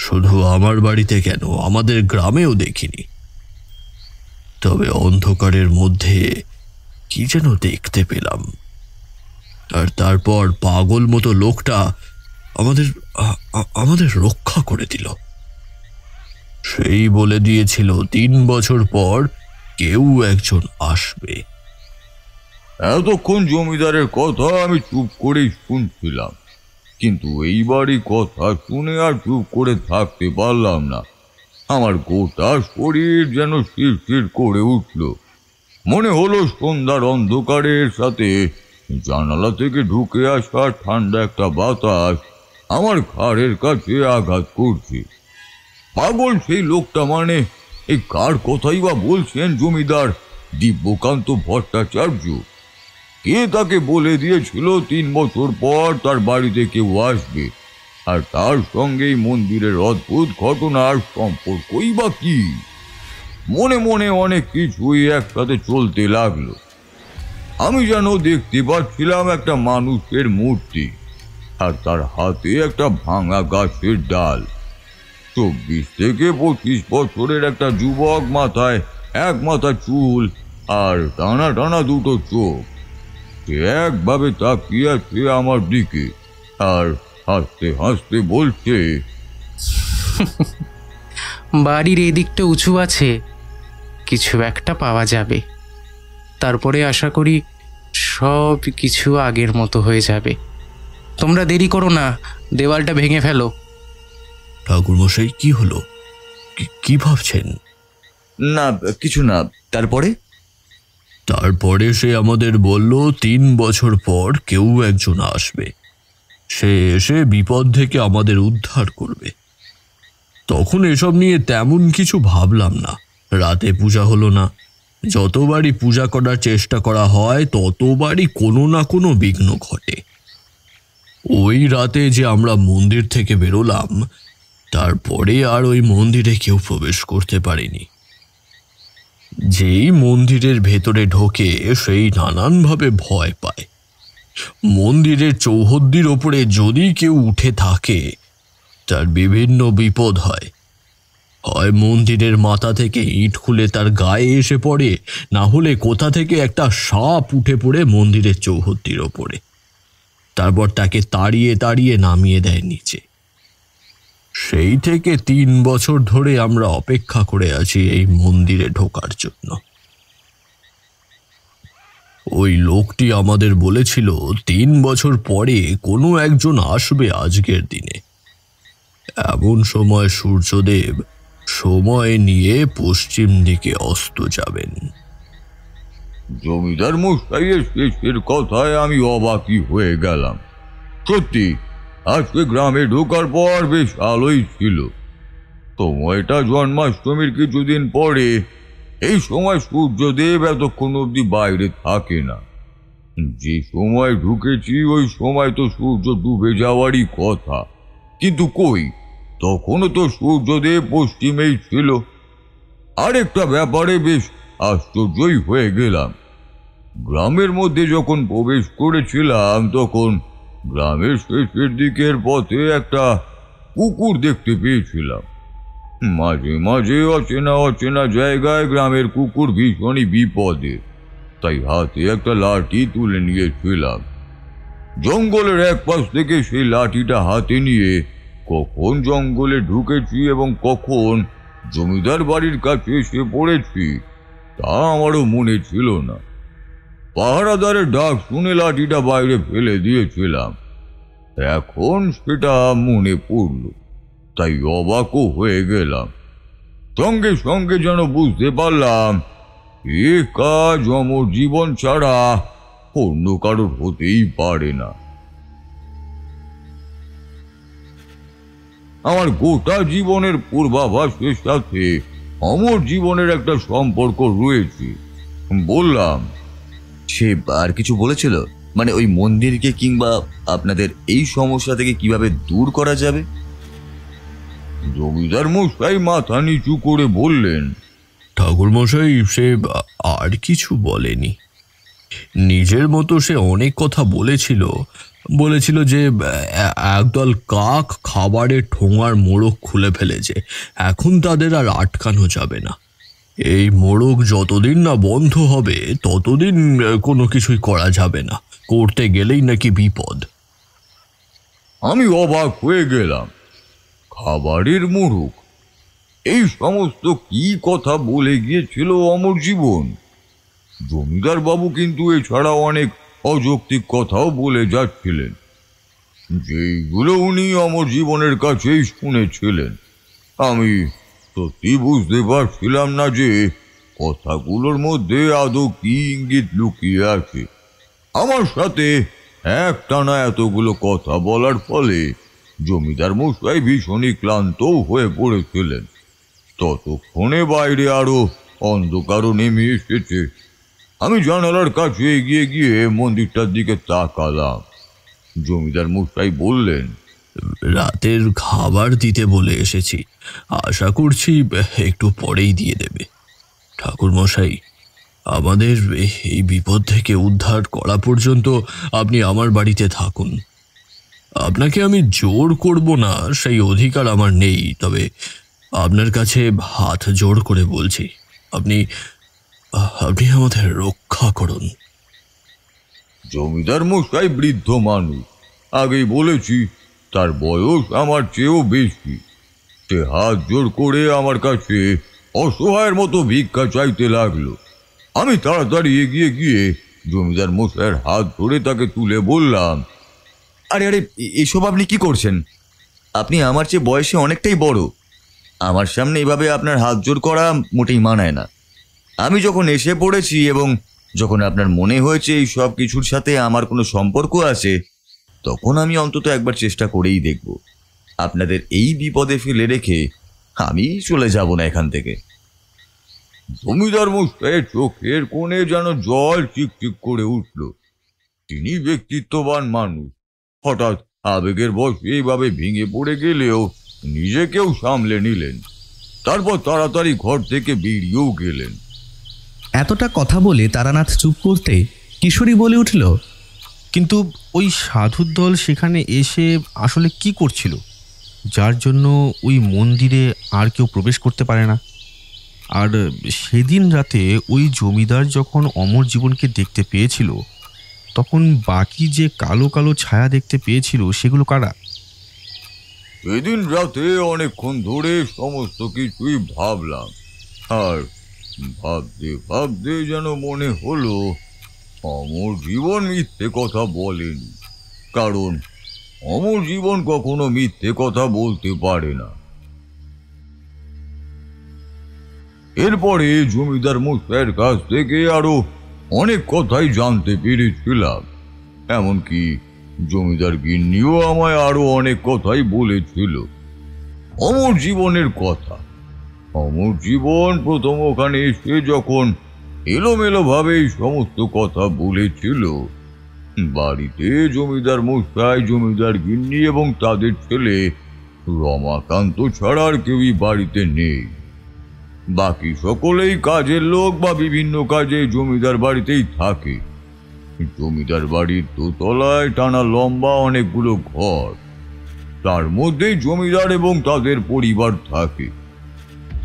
শুধু আমার বাড়িতে কেন, আমাদের গ্রামেও দেখিনি। তবে অন্ধকারের মধ্যে কি যেন দেখতে পেলাম, আর তারপর পাগল মতো লোকটা আমাদের রক্ষা করে দিল। সেই বলে দিয়েছিল 3 বছর পর কেউ একজন আসবে। এতক্ষণ জমিদারের কথা আমি চুপ করেই শুনছিলাম, কিন্তু এইবারই কথা শুনে আর চুপ করে থাকতে পারলাম না। আমার গোটা শরীর যেন শিরশির করে উঠল। মনে হলো সন্ধ্যার অন্ধকারের সাথে জানালা থেকে ঢুকে আসা ঠান্ডা একটা বাতাস আমার ঘাড়ের কাছে আঘাত করছে। পাগল সেই লোকটা মানে এই কার কথাই বা বলছেন জমিদার দিব্যকান্ত ভট্টাচার্য? কে তাকে বলে দিয়েছিল 3 বছর পর তার বাড়িতে কেউ আসবে, আর তার সঙ্গেই মন্দিরের অদ্ভুত ঘটনার সম্পর্কই বা কি? মনে মনে অনেক কিছুই একসাথে চলতে লাগলো। আমি যেন দেখতে পাচ্ছিলাম একটা মানুষের মূর্তি, আর তার হাতে একটা ভাঙা গাছের ডাল। 24 থেকে 25 বছরের একটা যুবক, মাথায় এক মাথা চুল আর টানা টানা দুটো চোখ। সে একভাবে তাকিয়ে আছে আমার দিকে আর হাসতে হাসতে বলছে, বাড়ির এদিকটা উঁচু আছে, কিছু একটা পাওয়া যাবে। তারপরে আশা করি সব কিছু আগের মতো হয়ে যাবে। তোমরা দেরি করো না, দেওয়ালটা ভেঙে ফেলো। ঠাকুরমশাই, কি হলো? কি ভাবছেন? না কিছু না। তারপরে সে আমাদের বলল 3 বছর পর কেউ একজন আসবে, সে এসে বিপদ থেকে আমাদের উদ্ধার করবে। তখন এসব নিয়ে তেমন কিছু ভাবলাম না। রাতে পূজা হলো না। যতবারই পূজা করার চেষ্টা করা হয় ততবারই কোনো না কোনো বিঘ্ন ঘটে। ওই রাতে যে আমরা মন্দির থেকে বেরোলাম, তারপরে আর ওই মন্দিরে কেউ প্রবেশ করতে পারেনি। যেই মন্দিরের ভেতরে ঢোকে সেই নানানভাবে ভয় পায়। মন্দিরের চৌহদ্দির ওপরে যদি কেউ উঠে থাকে তার বিভিন্ন বিপদ হয়। হয় মন্দিরের মাথা থেকে ইট খুলে তার গায়ে এসে পড়ে, না হলে কোথা থেকে একটা সাপ উঠে পড়ে মন্দিরের চৌহদ্দির ওপরে, তারপর তাকে তাড়িয়ে তাড়িয়ে নামিয়ে দেয় নিচে। সেই থেকে 3 বছর ধরে আমরা অপেক্ষা করে আছি এই মন্দিরে ঢোকার জন্য। ওই লোকটি আমাদের বলেছিল 3 বছর পরে কোনো একজন আসবে আজকের দিনে। এমন সময় সূর্যদেব সময় নিয়ে পশ্চিম দিকে অস্ত যাবেন। জমিদার মশাইয়ের শেষের কথায় আমি অবাকই হয়ে গেলাম। সত্যি আজকে গ্রামে ঢোকার পর বেশ আলোই ছিল। সময়টা জন্মাষ্টমীর কিছুদিন পরে। এই সময় সূর্যদেব এতক্ষণ অবধি বাইরে থাকে না। যে সময় ঢুকেছি ওই সময় তো সূর্য ডুবে যাওয়ারই কথা, কিন্তু কই, তখনও তো সূর্যদেব পশ্চিমেই ছিল। আরেকটা ব্যাপারে বেশ আশ্চর্যই হয়ে গেলাম। গ্রামের মধ্যে যখন প্রবেশ করেছিলাম তখন গ্রামের শেষের দিকের পথে একটা কুকুর দেখতে পেয়েছিলাম। মাঝে মাঝে অচেনা অচেনা জায়গায় গ্রামের কুকুর ভীষণই বিপদে, তাই হাতে একটা লাঠি তুলে নিয়েছিলাম। জঙ্গলের এক পাশ থেকে সেই লাঠিটা হাতে নিয়ে কখন জঙ্গলে ঢুকেছি এবং কখন জমিদার বাড়ির কাছে এসে পড়েছি তা আমারও মনে ছিল না। পাহারাদারের ডাক শুনে লাঠিটা বাইরে ফেলে দিয়েছিলাম। এখন সেটা মনে পড়ল, তাই অবাকও হয়ে গেলাম। সঙ্গে সঙ্গে যেন বুঝতে পারলাম এ কাজ অমর জীবন ছাড়া অন্য কারোর হতেই পারে না। আমার গোটা জীবনের পূর্বাভাসের সাথে অমর জীবনের একটা সম্পর্ক রয়েছে। বললাম, সে আর কিছু বলেছিল? মানে ওই মন্দিরকে কিংবা আপনাদের এই সমস্যা থেকে কিভাবে দূর করা যাবে? জমিদার মশাই মাথা নিচু করে বললেন, ঠাকুর মশাই, সে আর কিছু বলেনি। নিজের মতো সে অনেক কথা বলেছিল যে একদল কাক খাবারের ঠোঙার মোড়ক খুলে ফেলেছে, এখন তাদের আর আটকানো যাবে না। এই মোড়ক যতদিন না বন্ধ হবে ততদিন কোনো কিছুই করা যাবে না, করতে গেলেই নাকি বিপদ। আমি অবাক হয়ে গেলাম। খাবারের মোড়ক, এই সমস্ত কি কথা বলে গিয়েছিল অমর জীবন? জমিদার বাবু কিন্তু এছাড়া অনেক অযৌক্তিক কথাও বলে যাচ্ছিলেন, যেগুলো উনি অমর জীবনের কাছেই শুনেছিলেন। আমি সত্যি বুঝতে পারছিলাম না যে কথাগুলোর মধ্যে আদৌ কি ইঙ্গিত লুকিয়ে আছে। আমার সাথে একটানা এতগুলো কথা বলার ফলে জমিদার মশাই ভীষণই ক্লান্তও হয়ে পড়েছিলেন। ততক্ষণে বাইরে আরো অন্ধকারও নেমে এসেছে। আমি জানালার কাছে এগিয়ে গিয়ে মন্দিরটার দিকে তাকালাম। জমিদার মশাই বললেন, রাতের খাবার দিতে বলে এসেছি, আশা করছি একটু পরেই দিয়ে দেবে। ঠাকুর মশাই, আমাদের এই বিপদ থেকে উদ্ধার করা পর্যন্ত আপনি আমার বাড়িতে থাকুন। আপনাকে আমি জোর করব না, সেই অধিকার আমার নেই, তবে আপনার কাছে হাত জোড় করে বলছি, আপনি আমাদের রক্ষা করুন। জমিদার মশাই বৃদ্ধ মানুষ, আগেই বলেছি, তার বয়স আমার চেয়েও বেশি। সে হাত জোড় করে আমার কাছে অসহায়ের মতো ভিক্ষা চাইতে লাগলো। আমি তাড়াতাড়ি এগিয়ে গিয়ে জমিদার মশাইয়ের হাত ধরে তাকে তুলে বললাম, আরে আরে, এসব আপনি কি করছেন? আপনি আমার চেয়ে বয়সে অনেকটাই বড়। আমার সামনে এভাবে আপনার হাত জোড় করা মোটেই মানায় না। আমি যখন এসে পড়েছি এবং যখন আপনার মনে হয়েছে এই সব কিছুর সাথে আমার কোনো সম্পর্ক আছে, তখন আমি অন্তত একবার চেষ্টা করেই দেখব। আপনাদের এই বিপদে ফেলে রেখে আমি চলে যাব না এখান থেকে। জমিদার মশাইয়ের চোখের কোণে যেন জল চিকচিক করে উঠল। তিনি ব্যক্তিত্ববান মানুষ, হঠাৎ আবেগের বশে এইভাবে ভেঙে পড়ে গেলেও নিজেকেও সামলে নিলেন। তারপর তাড়াতাড়ি ঘর থেকে বেরিয়েও গেলেন। এতটা কথা বলে তারানাথ চুপ করতে কিশোরী বলে উঠল, কিন্তু ওই সাধুর দল সেখানে এসে আসলে কি করছিল, যার জন্য ওই মন্দিরে আর কেউ প্রবেশ করতে পারে না? আর সেদিন রাতে ওই জমিদার যখন অমর জীবনকে দেখতে পেয়েছিল, তখন বাকি যে কালো কালো ছায়া দেখতে পেয়েছিল সেগুলো কারা? সেদিন রাতে অনেকক্ষণ ধরে সমস্ত কিছুই ভাবলাম, আর ভাবতে ভাবতে যেন মনে হলো অমর জীবন মিথ্যে কথা বলেনি, কারণ অমর জীবন কখনো মিথ্যে কথা বলতে পারে না। এরপরে জমিদার মশাইয়ের কাছ থেকে আরো অনেক কথাই জানতে পেরেছিলাম, এমনকি জমিদার গিন্নিও আমায় আরো অনেক কথাই বলেছিল অমর জীবনের কথা। অমর জীবন প্রথম ওখানে এসে যখন এলোমেলো ভাবে এই সমস্ত কথা বলেছিল, বাড়িতে জমিদার মশাই, জমিদার গিন্নি এবং তাদের ছেলে রমাকান্ত ছাড়া আর কেউই বাড়িতে নেই। বাকি সকলেই কাজের লোক বা বিভিন্ন কাজে জমিদার বাড়িতেই থাকে। জমিদার বাড়ির দোতলায় টানা লম্বা অনেকগুলো ঘর, তার মধ্যেই জমিদার এবং তাদের পরিবার থাকে।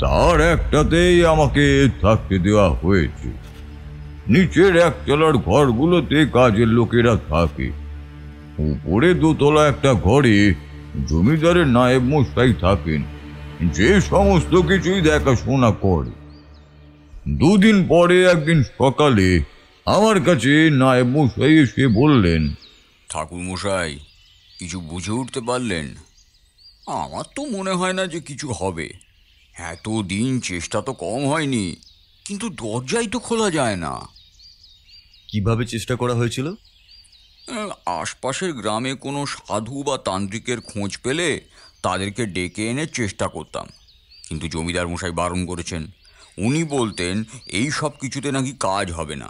তার একটাতেই আমাকে থাকতে দেওয়া হয়েছে। নিচের একতলার ঘরগুলোতে কাজের লোকেরা থাকে। উপরে দোতলা একটা ঘরে জমিদারের নায়েব মশাই থাকেন, যে সমস্ত কিছুই দেখাশোনা করে। দুদিন পরে একদিন সকালে আমার কাছে নায়েব মশাই এসে বললেন, ঠাকুর মশাই, কিছু বুঝে উঠতে পারলেন? আমার তো মনে হয় না যে কিছু হবে। এতদিন চেষ্টা তো কম হয়নি, কিন্তু দরজাই তো খোলা যায় না। কিভাবে চেষ্টা করা হয়েছিল? আশপাশের গ্রামে কোনো সাধু বা তান্ত্রিকের খোঁজ পেলে তাদেরকে ডেকে এনে চেষ্টা করতাম, কিন্তু জমিদার মশাই বারণ করেছেন। উনি বলতেন এই সব কিছুতে নাকি কাজ হবে না,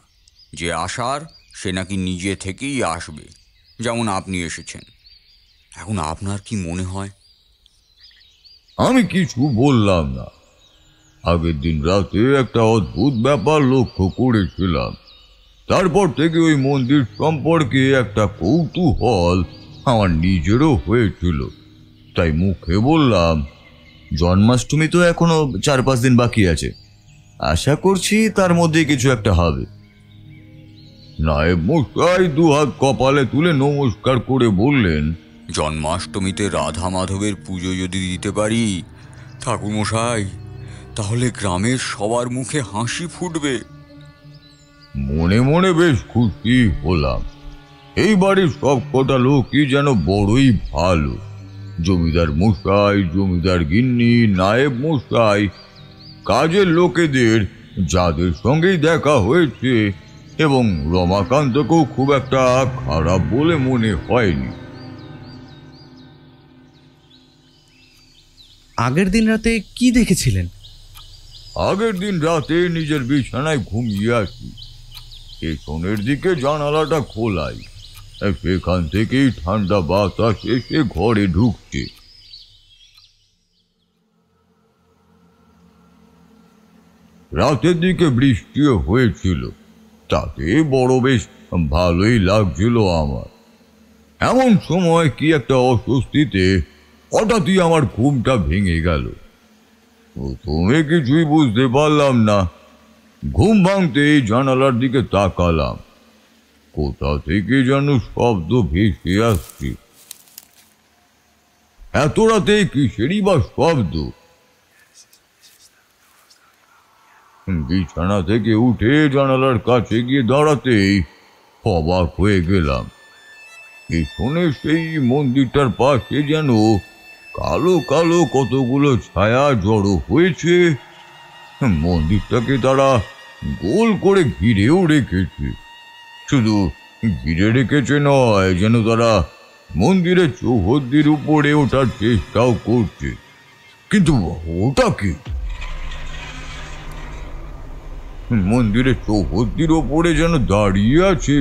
যে আসার সে নাকি নিজে থেকেই আসবে, যেমন আপনি এসেছেন। এখন আপনার কি মনে হয়? আমি কিছু বললাম না। আগের দিন রাতে একটা অদ্ভুত ব্যাপার লক্ষ্য করেছিলাম। তারপর থেকে ওই মন্দির সম্পর্কে একটা কৌতূহল আমার নিজেরও হয়েছিল, তাই মুখে বললাম, জন্মাষ্টমী তো এখনো 4-5 দিন বাকি আছে, আশা করছি তার মধ্যে কিছু একটা হবে। নায়েব মশাই দুহাত কপালে তুলে নমস্কার করে বললেন, জন্মাষ্টমীতে রাধা মাধবের পুজো যদি দিতে পারি ঠাকুর মশাই, তাহলে গ্রামের সবার মুখে হাসি ফুটবে। মনে মনে বেশ খুশি হলাম। এই বাড়ির সব কটা লোকই যেন বড়ই ভালো। জমিদার মশাই, জমিদার গিন্নি, নায়েব মশাই, কাজের লোকেদের যাদের সঙ্গেই দেখা হয়েছে, এবং রমাকান্তকেও খুব একটা খারাপ বলে মনে হয়নি। আগের দিন রাতে কি দেখেছিলেন? আগের দিন রাতে নিজের বিছানায় ঘুমিয়ে আছি। পেছনের দিকে জানালাটা খোলাই, সেখান থেকেই ঠান্ডা বাতাস এসে ঘরে ঢুকছে। রাতের দিকে বৃষ্টিও হয়েছিল, তাতে বড় বেশ ভালোই লাগছিল আমার। এমন সময় কি একটা অস্বস্তিতে হঠাৎই আমার ঘুমটা ভেঙে গেল। প্রথমে কিছুই বুঝতে পারলাম না। ঘুম ভাঙতেই জানালার দিকে তাকালাম, কোথা থেকে যেন শব্দ ভেসে আসছে। এত রাতে কিসেরই বা শব্দ? বিছানা থেকে উঠে জানালার কাছে গিয়ে দাঁড়াতেই অবাক হয়ে গেলাম। পেছনে সেই মন্দিরটার পাশে যেন কালো কালো কতগুলো ছায়া জড়ো হয়েছে। মন্দিরটাকে তারা গোল করে ঘিরেও রেখেছে। শুধু ঘিরে রেখেছে নয়, যেন তারা মন্দিরের চৌহদ্দির উপরে ওঠার চেষ্টাও করছে। কিন্তু ওটা কি? মন্দিরের চৌহদ্দির ওপরে যেন দাঁড়িয়ে আছে,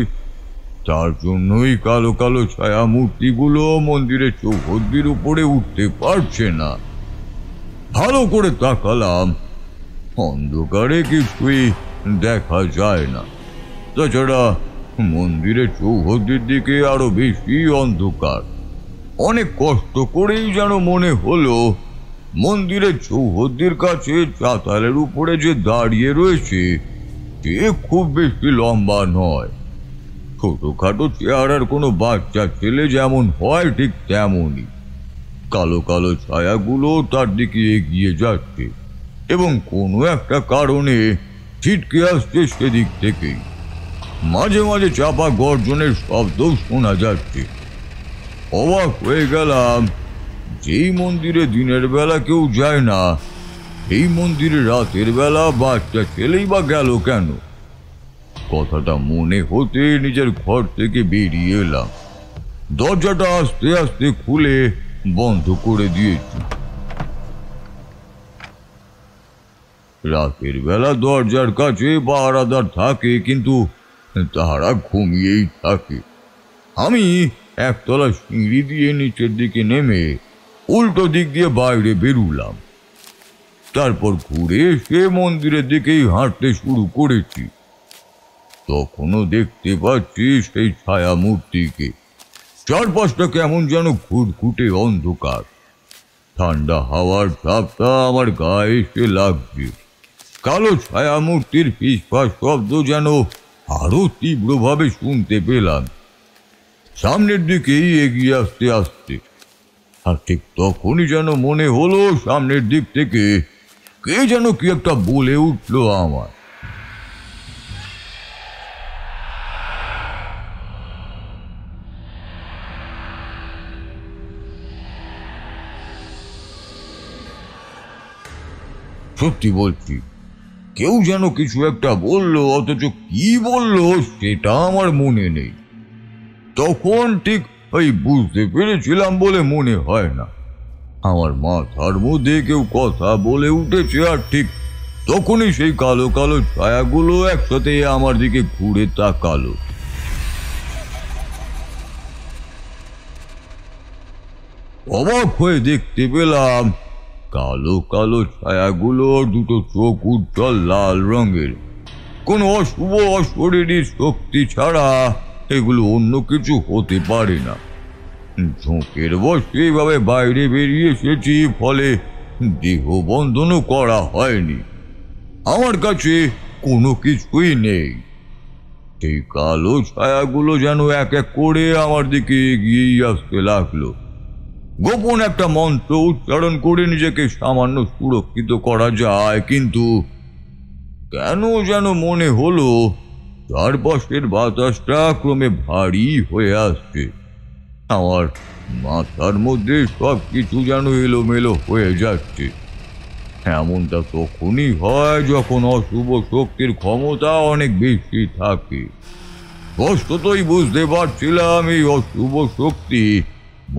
তার জন্যই কালো কালো ছায়া মূর্তিগুলো মন্দিরের চৌহদ্দির উপরে উঠতে পারছে না। ভালো করে তাকালাম, অন্ধকারে কিছুই দেখা যায় না। তাছাড়া মন্দিরের চৌহদ্দির দিকে আরো বেশি অন্ধকার। অনেক কষ্ট করেই যেন মনে হলো মন্দিরের চৌহদ্দির কাছে চাতালের উপরে যে দাঁড়িয়ে রয়েছে সে খুব বেশি লম্বা নয়। ছোটখাটো চেহারার কোনো বাচ্চা ছেলে যেমন হয় ঠিক তেমনই। কালো কালো ছায়াগুলো তার দিকে এগিয়ে যাচ্ছে এবং কোনো একটা কারণে ছিটকে আসছে সেদিক থেকেই। মাঝে মাঝে চাপা গর্জনের শব্দও শোনা যাচ্ছে। অবাক হয়ে গেলাম, যেই মন্দিরে দিনের বেলা কেউ যায় না এই মন্দিরে রাতের বেলা বাচ্চা ছেলেই বা গেল কেন? কথাটা মনে হতে নিজের ঘর থেকে বেরিয়ে এলাম। দরজাটা আস্তে আস্তে খুলে বন্ধ করে দিয়েছি। রাতের বেলা দরজার কাছে পাহারাদার থাকে, কিন্তু তারা ঘুমিয়েই থাকে। আমি একতলা সিঁড়ি দিয়ে নিচের দিকে নেমে উল্টো দিক দিয়ে বাইরে বেরুলাম। তারপর ঘুরে এসে মন্দিরের দিকেই হাঁটতে শুরু করেছি। তখনও দেখতে পাচ্ছি সেই ছায়া মূর্তিকে। চারপাশটা কেমন যেন ঘুটঘুটে অন্ধকার। ঠান্ডা হাওয়ার ঝাপটা আমার গায়ে এসে লাগছে। কালো ছায়া মূর্তির ফিসফাস শব্দ যেন আরো তীব্রভাবে শুনতে পেলাম। সামনের দিকেই এগিয়ে আসতে আসতে, আর ঠিক তখনই যেন মনে হলো সামনের দিক থেকে কে যেন কি একটা বলে উঠলো আমার। সত্যি বলছি, কেউ যেন কিছু একটা বলল, অথচ কি বলল সেটা আমার মনে নেই। তখন ঠিক ওই বুঝতে পেরেছিলাম বলে মনে হয় না। আমার মাথার মধ্যে কেউ কথা বলে উঠেছে, আর ঠিক তখনই সেই কালো কালো ছায়াগুলো একসাথে আমার দিকে ঘুরে তাকালো। অবাক হয়ে দেখতে পেলাম কালো কালো ছায়াগুলোর দুটো চোখ উজ্জ্বল লাল রঙের। কোনো অশুভ অশরীরী শক্তি ছাড়া এগুলো অন্য কিছু হতে পারে না। ঝোঁকের বসে এভাবে বাইরে বেরিয়ে এসেছি, ফলে দেহ বন্ধনও করা হয়নি। আমার কাছে কোনো কিছুই নেই। সেই কালো ছায়াগুলো যেন এক এক করে আমার দিকে এগিয়েই আসতে লাগলো। গোপন একটা মন্ত্র উচ্চারণ করে নিজেকে সামান্য সুরক্ষিত করা যায়, কিন্তু কেন যেন মনে হলো চারপাশের বাতাসটা ক্রমে ভারী হয়ে আসছে। আমার মাথার মধ্যে সব কিছু যেন এলোমেলো হয়ে যাচ্ছে। এমনটা তখনই হয় যখন অশুভ শক্তির ক্ষমতা অনেক বেশি থাকে। স্পষ্টতই বুঝতে পারছিলাম এই অশুভ শক্তি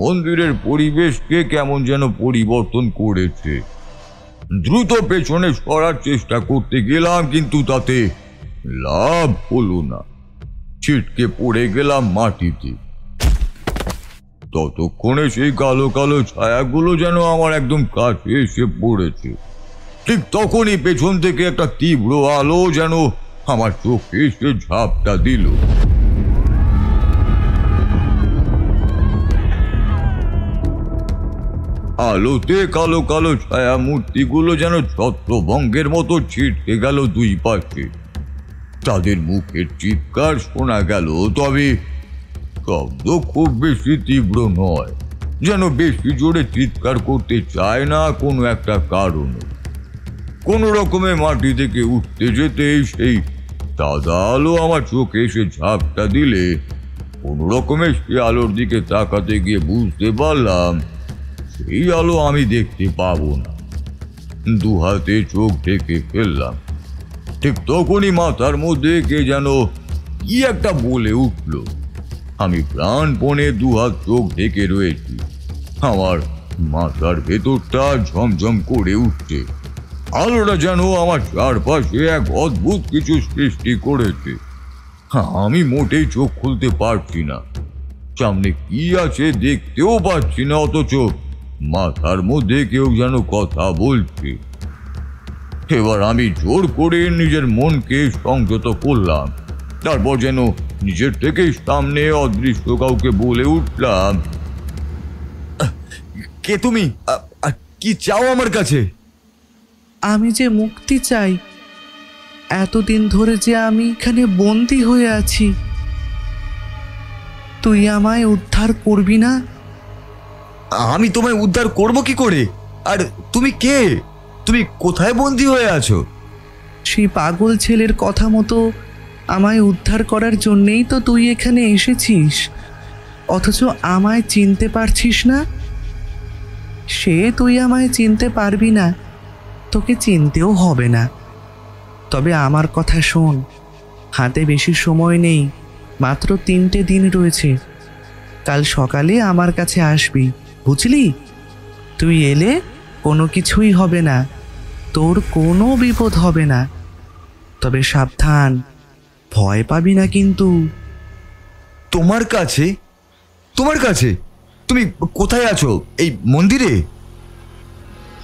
মন্দিরের পরিবেশকে কেমন যেন পরিবর্তন করেছে। দ্রুত পেছনে সরার চেষ্টা করতে গেলাম, কিন্তু তাতে লাভ হলো না। ছিটকে পড়ে গেলাম মাটিতে। ততক্ষণে সেই কালো কালো ছায়াগুলো যেন আমার একদম কাছে এসে পড়েছে। ঠিক তখনই পেছন থেকে একটা তীব্র আলো যেন আমার চোখে এসে ঝাপটা দিল। আলোতে কালো কালো ছায়া মূর্তিগুলো যেন ছত্রভঙ্গের মতো ছিটকে গেল দুই পাশে। তাদের মুখের চিৎকার শোনা গেল, তবে শব্দ খুব বেশি তীব্র নয়, যেন বেশি জোরে চিৎকার করতে চায় না কোনো একটা কারণে। কোনো রকমে মাটি থেকে উঠতে যেতেই সেই সাদা আলো আমার চোখে এসে ঝাপটা দিলে কোনো রকমে সে আলোর দিকে তাকাতে গিয়ে বুঝতে পারলাম সেই আলো আমি দেখতে পাবো না। দু হাতে চোখ ঢেকে ফেললাম। ঠিক তখনই মাথার মধ্যে কে যেন কি একটা বলে উঠল। আমি প্রাণপণে দু হাত চোখ ঢেকে রয়েছি। আমার মাথার ভেতরটা ঝমঝম করে উঠছে। আলোটা যেন আমার চারপাশে এক অদ্ভুত কিছু সৃষ্টি করেছে। আমি মোটেই চোখ খুলতে পারছি না, সামনে কি আছে দেখতেও পাচ্ছি না, অথচ মাথার মধ্যে কেউ যেন কথা বলছে। এবার আমি জোর করে নিজের মনকে সংযত করলাম, তারপর যেন নিজের থেকেই সামনে অদৃশ্য কাউকে বলে উঠলাম, কে তুমি? কি চাও আমার কাছে? আমি যে মুক্তি চাই। এতদিন ধরে যে আমি এখানে বন্দী হয়ে আছি, তুই আমায় উদ্ধার করবি না? আমি তোমায় উদ্ধার করব কি করে? আর তুমি কে? তুমি কোথায় বন্দী হয়ে আছো? সেই পাগল ছেলের কথা মতো আমায় উদ্ধার করার জন্যেই তো তুই এখানে এসেছিস, অথচ আমায় চিনতে পারছিস না। সে তুই আমায় চিনতে পারবি না, তোকে চিনতেও হবে না। তবে আমার কথা শোন, হাতে বেশি সময় নেই, মাত্র 3টে দিন রয়েছে। কাল সকালে আমার কাছে আসবি, বুঝলি? তুই এলে কোনো কিছুই হবে না, তোর কোনো বিপদ হবে না। তবে সাবধান, ভয় পাবি না কিন্তু। তোমার কাছে? তোমার কাছে? তুমি কোথায় আছো? এই মন্দিরে?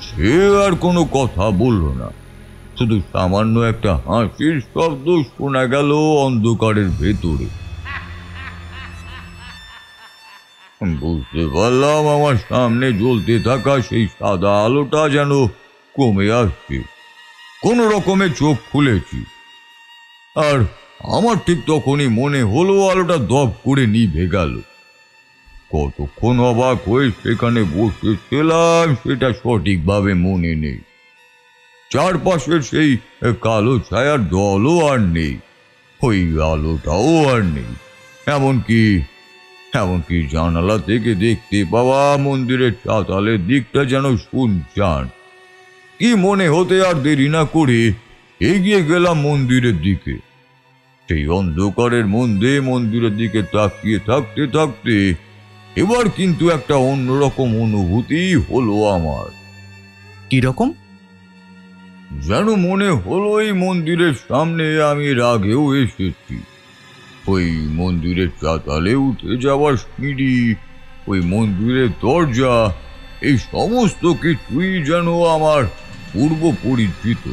সে আর কোনো কথা বলল না, শুধু সামান্য একটা হাসির শব্দ শোনা গেল অন্ধকারের ভেতরে। বুঝতে পারলাম আমার সামনে জ্বলতে থাকা সেই সাদা আলোটা যেন কমে আসছে। কোনো রকমে চোখ খুলেছি, আর আমার ঠিক তখনই মনে হলো আলোটা দপ করে নিভে গেল। কতক্ষণ অবাক হয়ে সেখানে বসেছিলাম সেটা সঠিকভাবে মনে নেই। চারপাশের সেই কালো ছায়ার দলও আর নেই, ওই আলোটাও আর নেই। এমনকি জানালা থেকে দেখতে পাওয়া মন্দিরের চাতালের দিকটা যেন শুনশান। কি মনে হতে আর দেরি না করে এগিয়ে গেলাম মন্দিরের দিকে। সেই অন্ধকারের মধ্যে মন্দিরের দিকে তাকিয়ে থাকতে থাকতে এবার কিন্তু একটা অন্যরকম অনুভূতি হলো আমার। কিরকম? যেন মনে হলো এই মন্দিরের সামনে আমি এর আগেও এসেছি। ওই মন্দিরের চাতালে উঠে যাওয়ার সিঁড়ি, ওই মন্দিরের দরজা, এই সমস্ত কিছুই যেন আমার পূর্ব পরিচিত।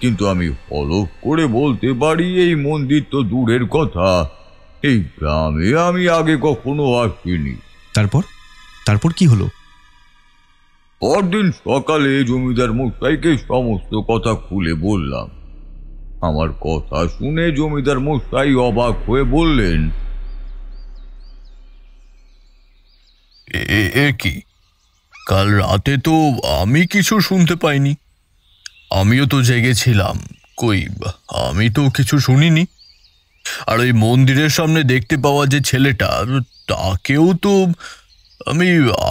কিন্তু আমি হলফ করে বলতে পারি এই মন্দির তো দূরের কথা, এই গ্রামে আমি আগে কখনো আসিনি। তারপর কি হলো? পরদিন সকালে জমিদার মশাইকে সমস্ত কথা খুলে বললাম। আমার কথা শুনে জমিদার মশাই অবাক হয়ে বললেন, এ কি? কাল রাতে তো আমি কিছু শুনতে পাইনি। আমিও তো জেগেছিলাম, কই আমি তো কিছু শুনিনি। আর ওই মন্দিরের সামনে দেখতে পাওয়া যে ছেলেটা, তাকেও তো আমি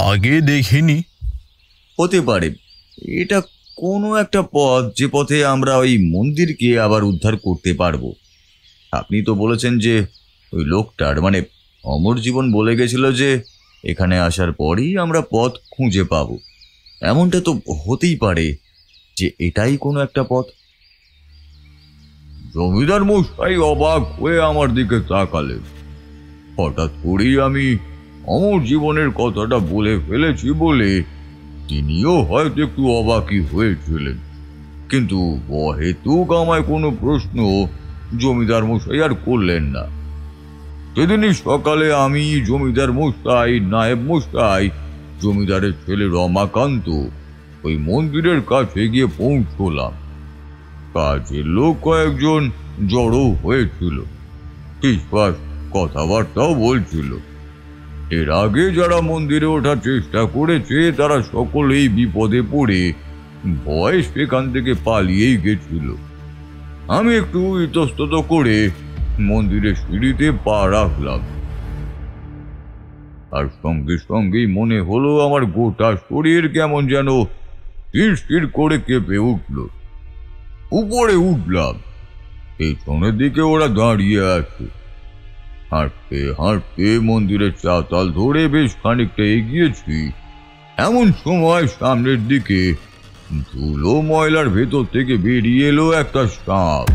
আগে দেখিনি। হতে পারে এটা কোনো একটা পথ, যে পথে আমরা ওই মন্দিরকে আবার উদ্ধার করতে পারবো। আপনি তো বলেছেন যে ওই লোকটার মানে অমর জীবন বলে গেছিল যে এখানে আসার পরই আমরা পথ খুঁজে পাব। এমনটা তো হতেই পারে যে এটাই কোনো একটা পথ। জমিদার মশাই অবাক হয়ে আমার দিকে তাকালেন। হঠাৎ করেই আমি অমর জীবনের কথাটা বলে ফেলেছি বলে তিনিও হয়তো একটু অবাকই হয়েছিলেন, কিন্তু অহেতুক আমায় কোনো প্রশ্ন জমিদার মশাই আর করলেন না। সেদিনই সকালে আমি, জমিদার মশাই, নায়েব মশাই, জমিদারের ছেলে রমাকান্ত ওই মন্দিরের কাছে গিয়ে পৌঁছলাম। কাজের লোক কয়েকজন জড়ো হয়েছিল, ফিসফাস কথাবার্তাও বলছিল। এর আগে যারা মন্দিরে ওঠার চেষ্টা করেছে তারা সকলেই বিপদে পড়ে ভয় সেখান থেকে পালিয়েই গেছিল। আমি একটু ইতস্তত করে মন্দিরের সিঁড়িতে পা রাখলাম, আর সঙ্গে সঙ্গেই মনে হলো আমার গোটা শরীর কেমন যেন স্থির করে কেঁপে উঠল। উপরে উঠলাম, পেছনের দিকে ওরা দাঁড়িয়ে আছে। হাঁটতে হাঁটতে মন্দিরের চাতাল ধরে বেশ খানিকটা এগিয়েছি, এমন সময় সামনের দিকে ধুলো ময়লার ভেতর থেকে বেরিয়ে এলো একটা সাপ।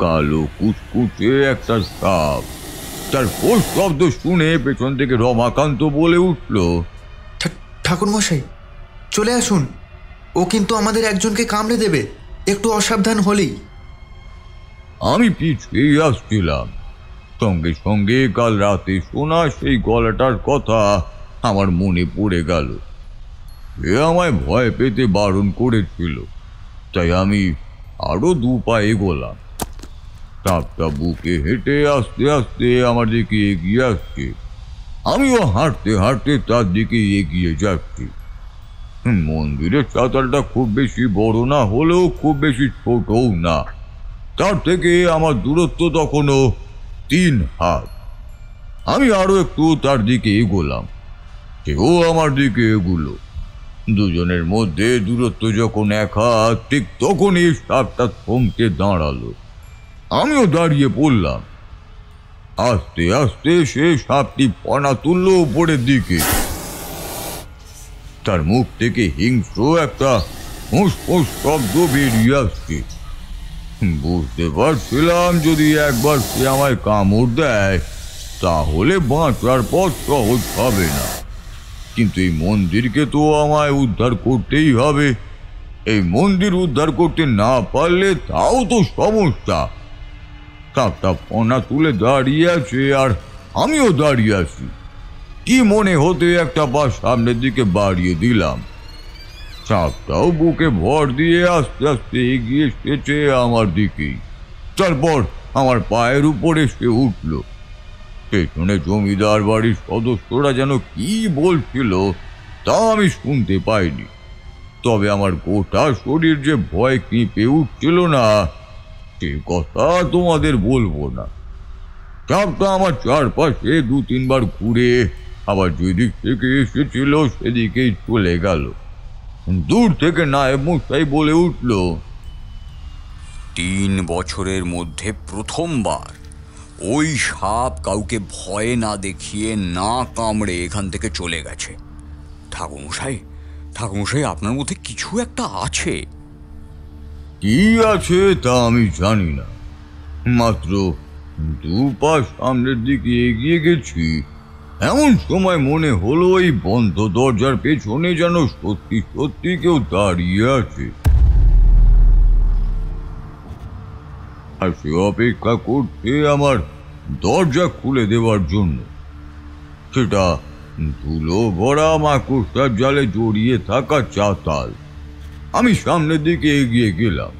কালো কুচকুচে একটা সাপ। তার ফোঁস শব্দ শুনে পেছন থেকে রমাকান্ত বলে উঠল, ঠাকুর মশাই চলে আসুন, ও কিন্তু আমাদের একজনকে কামড়ে দেবে, একটু অসাবধান হলেই। আমি পিছিয়ে আসছিলাম, সঙ্গে সঙ্গে কাল রাতে শোনা সেই গলাটার কথা আমার মনে পড়ে গেল। সে আমায় ভয় পেতে বারণ করেছিল, তাই আমি আরো 2 পা এগোলাম। সাপটা বুকে হেঁটে আস্তে আস্তে আমার দিকে এগিয়ে আসছে। আমিও হাঁটতে হাঁটতে তার দিকে এগিয়ে যাচ্ছি। মন্দিরের চাতালটা খুব বেশি বড় না হলেও খুব বেশি ছোটও না। তার থেকে আমার দূরত্ব তখনও 3 হাত। আমি আরো একটু তার দিকে এগোলাম, সেও আমার দিকে এগুলো। দুজনের মধ্যে দূরত্ব যখন 1 হাত, ঠিক তখনই সাপটা থমকে দাঁড়ালো। আমিও দাঁড়িয়ে পড়লাম। আস্তে আস্তে সে সাপটি পনা তুলল উপরের দিকে। তার মুখ থেকে হিংস্র একটা ফোঁস ফোঁস শব্দ বেরিয়ে আসছে। বুঝতে পারছিলাম যদি একবার সে আমায় কামড় দেয় তাহলে বাঁচার পথ সহজ হবে না। কিন্তু এই মন্দিরকে তো আমায় উদ্ধার করতেই হবে। এই মন্দির উদ্ধার করতে না পারলে তাও তো সমস্যা। সাপটা পনা তুলে দাঁড়িয়ে আছে আর আমিও দাঁড়িয়ে আছি। কি মনে হতে একটা পা সামনের দিকে বাড়িয়ে দিলাম। সাপটাও বুকে ভর দিয়ে আস্তে আস্তে এগিয়ে এসেছে আমার দিকেই। তারপর আমার পায়ের উপরে সে উঠল। পেছনে জমিদার বাড়ির সদস্যরা যেন কি বলছিল তা আমি শুনতে পাইনি, তবে আমার গোটা শরীর যে ভয় কেঁপে উঠছিল না সে কথা তোমাদের বলবো না। সাপটা আমার চারপাশে 2-3 বার ঘুরে আবার যেদিক থেকে এসেছিল সেদিকেই চলে গেল। দূর থেকে নায়েব মশাই বলে উঠল, 3 বছরের মধ্যে প্রথমবার ওই সাপ কাউকে ভয়ে না দেখিয়ে না কামড়ে এখান থেকে চলে গেছে। ঠাকুরমশাই আপনার মধ্যে কিছু একটা আছে। কি আছে তা আমি জানি না, মাত্র 2 পা সামনের দিকে এগিয়ে গেছি। এমন সময় মনে হলো এই বন্ধ দরজার পেছনে যেন সত্যি সত্যি কেউ দাঁড়িয়ে আছে আর সে অপেক্ষা করছে আমার দরজা খুলে দেওয়ার জন্য। সেটা ধুলো ভরা মাকড়সার জালে জড়িয়ে থাকা চাতাল। আমি সামনের দিকে এগিয়ে গেলাম।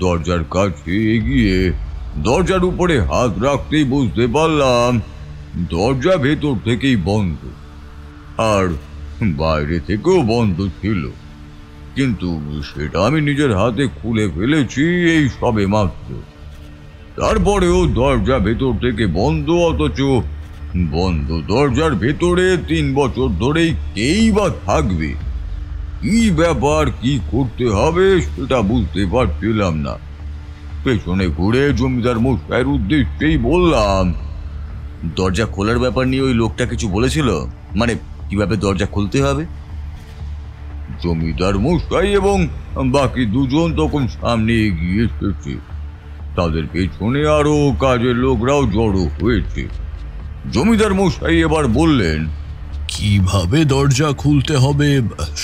দরজার কাছে এগিয়ে দরজার উপরে হাত রাখতেই বুঝতে পারলাম দরজা ভেতর থেকেই বন্ধ আর বাইরে থেকেও বন্ধ ছিল। কিন্তু সেটা আমি নিজের হাতে খুলে ফেলেছি এই সবে মাত্র। তারপরেও দরজা ভেতর থেকে বন্ধ, অথচ বন্ধ দরজার ভেতরে 3 বছর ধরেই কেই বা থাকবে। কি ব্যাপার, কি করতে হবে সেটা বুঝতে পারছিলাম না। পেছনে ঘুরে জমিদার মশাইয়ের উদ্দেশ্যেই বললাম, দরজা খোলার ব্যাপার নিয়ে ওই লোকটা কিছু বলেছিল? মানে কিভাবে দরজা খুলতে হবে? জমিদার মশাই এবং বাকি 2 জন তখন সামনে এগিয়ে এসেছে। তাদের পেছনে আরো কাজের লোকরাও জড়ো হয়েছে। জমিদার মশাই এবার বললেন, কিভাবে দরজা খুলতে হবে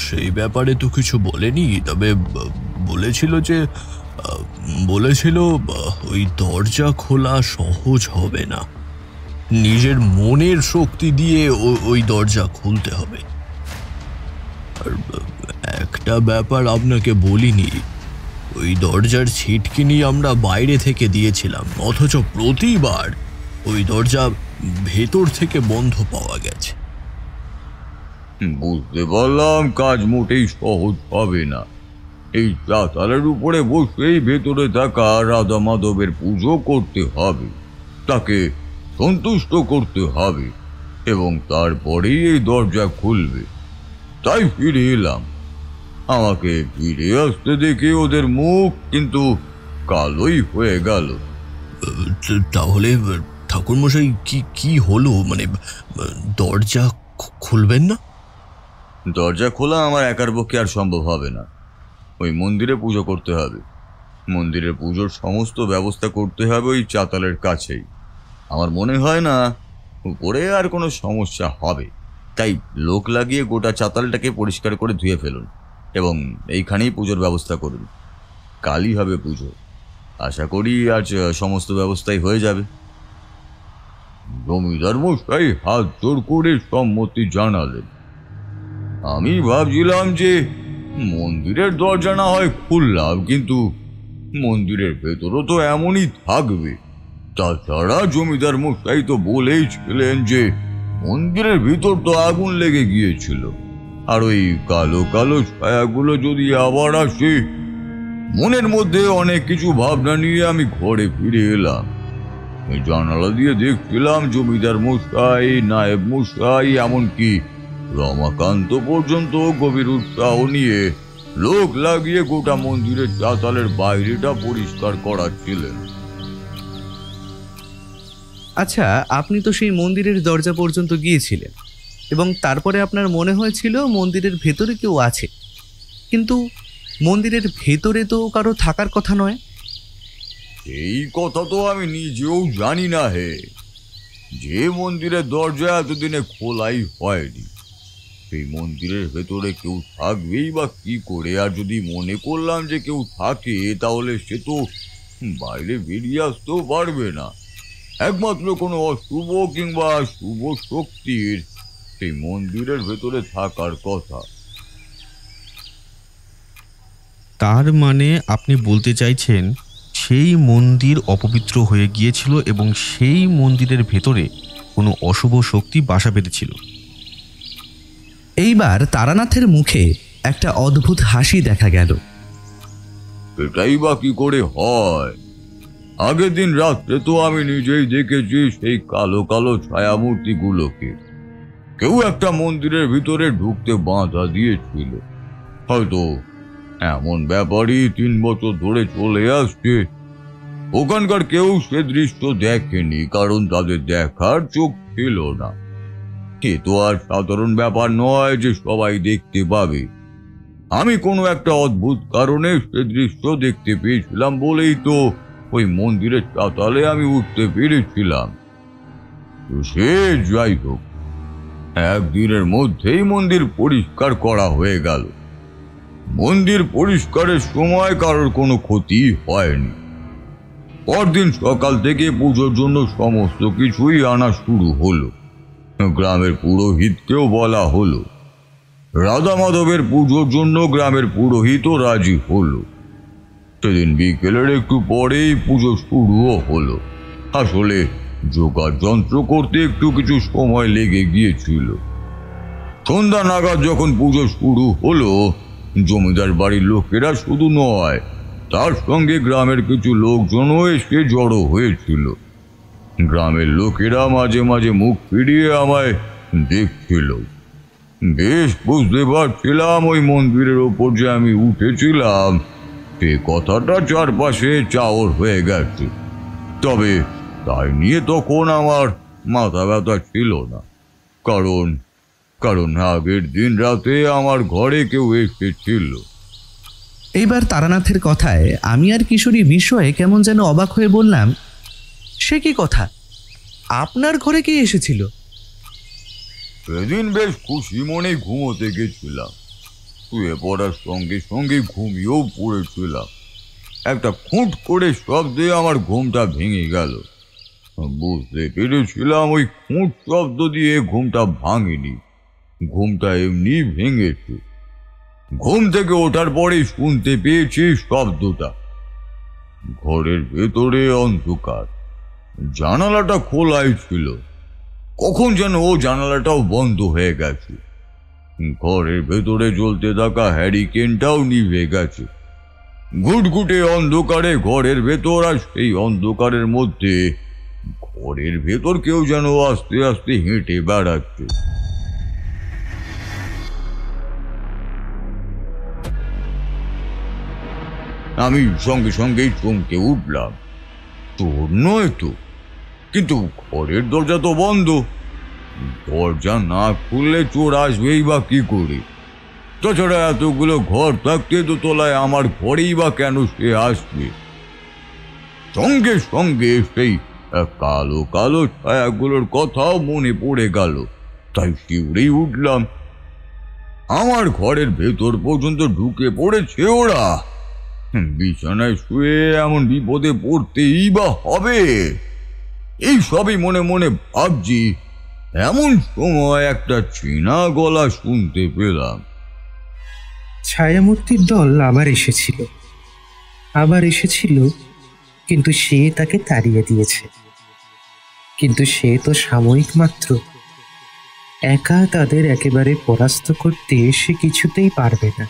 সেই ব্যাপারে তো কিছু বলেনি, তবে বলেছিল ওই দরজা খোলা সহজ হবে না। নিজের মনের শক্তি দিয়ে ওই দরজা খুলতে হবে। আর একটা ব্যাপার আপনাকে বলিনি, ওই দরজার ছিটকিনি আমরা বাইরে থেকে দিয়েছিলাম, অথচ প্রতিবার ওই দরজা ভেতর থেকে বন্ধ পাওয়া গেছে। বুঝতে পারলাম কাজ মোটেই সহজ হবে না। এই চাতালের উপরে বসেই ভেতরে থাকা রাধা মাধবের পুজো করতে হবে, তাকে সন্তুষ্ট করতে হবে এবং তারপরেই এই দরজা খুলবে। তাই ফিরে এলাম। আমাকে ফিরে আসতে দেখে ওদের মুখ কিন্তু কালোই হয়ে গেল। তাহলে ঠাকুরমশাই কি কি হলো, মানে দরজা খুলবেন না? দরজা খোলা আমার একার পক্ষে আর সম্ভব হবে না। ওই মন্দিরে পুজো করতে হবে। মন্দিরের পুজোর সমস্ত ব্যবস্থা করতে হবে ওই চাতালের কাছেই। আমার মনে হয় না উপরে আর কোনো সমস্যা হবে, তাই লোক লাগিয়ে গোটা চাতালটাকে পরিষ্কার করে ধুয়ে ফেলুন এবং এইখানেই পুজোর ব্যবস্থা করুন। কালই হবে পুজো, আশা করি আজ সমস্ত ব্যবস্থাই হয়ে যাবে। জমিদার মশাই হাত জোর করে সম্মতি জানালেন। আমি ভাবছিলাম যে মন্দিরের দরজা না হয় খুললাম, কিন্তু মন্দিরের ভেতরও তো এমনই থাকবে। তাছাড়া জমিদার মশাই তো বলেই ছিলেন যে মন্দিরের ভিতর তো আগুন লেগে গিয়েছিল, আর ওই কালো কালো ছায়াগুলো যদি আবার আসে। মনের মধ্যে অনেক কিছু ভাবনা নিয়ে আমি ঘরে ফিরে এলাম। জানালা দিয়ে দেখছিলাম জমিদার মশাই, নায়েব মশাই, এমনকি রমাকান্ত পর্যন্ত গভীর উৎসাহ নিয়ে লোক লাগিয়ে গোটা মন্দিরের চাতালের বাইরেটা পরিষ্কার করাচ্ছিলেন। আচ্ছা, আপনি তো সেই মন্দিরের দরজা পর্যন্ত গিয়েছিলেন এবং তারপরে আপনার মনে হয়েছিল মন্দিরের ভেতরে কেউ আছে, কিন্তু মন্দিরের ভেতরে তো কারো থাকার কথা নয়। এই কথা তো আমি নিজেও জানি না হে। যে মন্দিরের দরজা এতদিনে খোলাই হয়নি, সেই মন্দিরের ভেতরে কেউ থাকবেই বা কি করে? আর যদি মনে করলাম যে কেউ থাকে, তাহলে সে তো বাইরে বেরিয়ে আসতেও পারবে না। একমাত্র কোনো অশুভ কিংবা শুভ শক্তির সেই মন্দিরের ভেতরে থাকার কথা। তার মানে আপনি বলতে চাইছেন সেই মন্দির অপবিত্র হয়ে গিয়েছিল এবং সেই মন্দিরের ভেতরে কোনো অশুভ শক্তি বাসা বেঁধেছিল। এইবার তারানাথের মুখে একটা অদ্ভুত হাসি দেখা গেল। এটাই বা কি করে হয়? আগের দিন রাত্রে তো আমি নিজেই দেখেছি সেই কালো কালো ছায়ামূর্তিগুলোকে। কেউ একটা মন্দিরের ভিতরে ঢুকতে বাধা দিয়েছিল। হয়তো এমন ব্যাপারই 3 বছর ধরে চলে আসছে। ওখানকার কেউ সে দৃশ্য দেখেনি, কারণ তাদের দেখার চোখ ছিল না। এ তো আর সাধারণ ব্যাপার নয় যে সবাই দেখতে পাবে। আমি কোনো একটা অদ্ভুত কারণে সে দৃশ্য দেখতে পেয়েছিলাম বলেই তো ওই মন্দিরের চাতালে আমি উঠতে পেরেছিলাম। তো সে যাই হোক, একদিনের মধ্যেই মন্দির পরিষ্কার করা হয়ে গেল। মন্দির পরিষ্কারের সময় কারোর কোনো ক্ষতি হয়নি। পরদিন সকাল থেকে পুজোর জন্য সমস্ত কিছুই আনা শুরু হলো। গ্রামের পুরোহিতকেও বলা হলো। রাধা মাধবের পুজোর জন্য গ্রামের পুরোহিতও রাজি হলো। সেদিন বিকেলের একটু পরেই পুজো শুরুও হলো। আসলে জোগাড় যন্ত্র করতে একটু কিছু সময় লেগে গিয়েছিল। সন্ধ্যা নাগাদ যখন পুজো শুরু হলো, জমিদার বাড়ির লোকেরা শুধু নয়, তার সঙ্গে গ্রামের কিছু লোকজনও এসে জড়ো হয়েছিল। গ্রামের লোকেরা মাঝে মাঝে মুখ ফিরিয়ে আমায় দেখছিল। বেশ বুঝতে পারছিলাম ওই মন্দিরের ওপর যে আমি উঠেছিলাম সে কথাটা চারপাশে চাওর হয়ে গেছে। তবে তাই নিয়ে তখন আমার মাথা ব্যথা ছিল না, কারণ আগের দিন রাতে আমার ঘরে কেউ এসেছিল। এইবার তারানাথের কথায় আমি আর কিশোরী বিষয়ে কেমন যেন অবাক হয়ে বললাম, সে কি কথা? আপনার ঘরে কে এসেছিল? সেদিন বেশ খুশি মনে ঘুমোতে গেছিলাম। শুয়ে পড়ার সঙ্গে সঙ্গে ঘুমিয়েও পড়েছিলাম। একটা খুঁট করে শব্দে আমার ঘুমটা ভেঙে গেল। বুঝতে পেরেছিলাম ওই খুঁট শব্দ দিয়ে ঘুমটা ভাঙেনি, ঘুমটা এমনি ভেঙেছে। ঘুম থেকে ওঠার পরে শুনতে পেয়েছি শব্দটা। ঘরের ভেতরে অন্ধকার, জানালাটা খোলাই ছিল। কখন যেন ও জানালাটাও বন্ধ হয়ে গেছে। ঘরের ভেতরে জ্বলতে থাকা হ্যারিকেনটাও নিভে গেছে। ঘুটঘুটে অন্ধকারে ঘরের ভেতর, আর সেই অন্ধকারের মধ্যে ঘরের ভেতর কেউ যেন আস্তে আস্তে হেঁটে বেড়াচ্ছে। আমি সঙ্গে সঙ্গেই চমকে উঠলাম। তোর নয় তো, কিন্তু ঘরের দরজা তো বন্ধ। দরজা না খুললে চোর আসবেই বা কি করে? তাছাড়া এতগুলো ঘর থাকতে দোতলায় আমার ঘরেই বা কেন সে আসবে? সঙ্গে সঙ্গে সেই কালো কালো ছায়াগুলোর কথাও মনে পড়ে গেল, তাই শিউরেই উঠলাম। আমার ঘরের ভেতর পর্যন্ত ঢুকে পড়েছে ওরা। বিছানায় শুয়ে এমন বিপদে পড়তেই বা হবে। এই সবই মনে মনে ভাবছি, এমন সময় একটা চেনা গলা শুনতে পেলাম। ছায়ামূর্তির দল আবার এসেছিল, কিন্তু সে তাকে তাড়িয়ে দিয়েছে। কিন্তু সে তো সাময়িক মাত্র, একা তাদের একেবারে পরাস্ত করতে সে কিছুতেই পারবে না।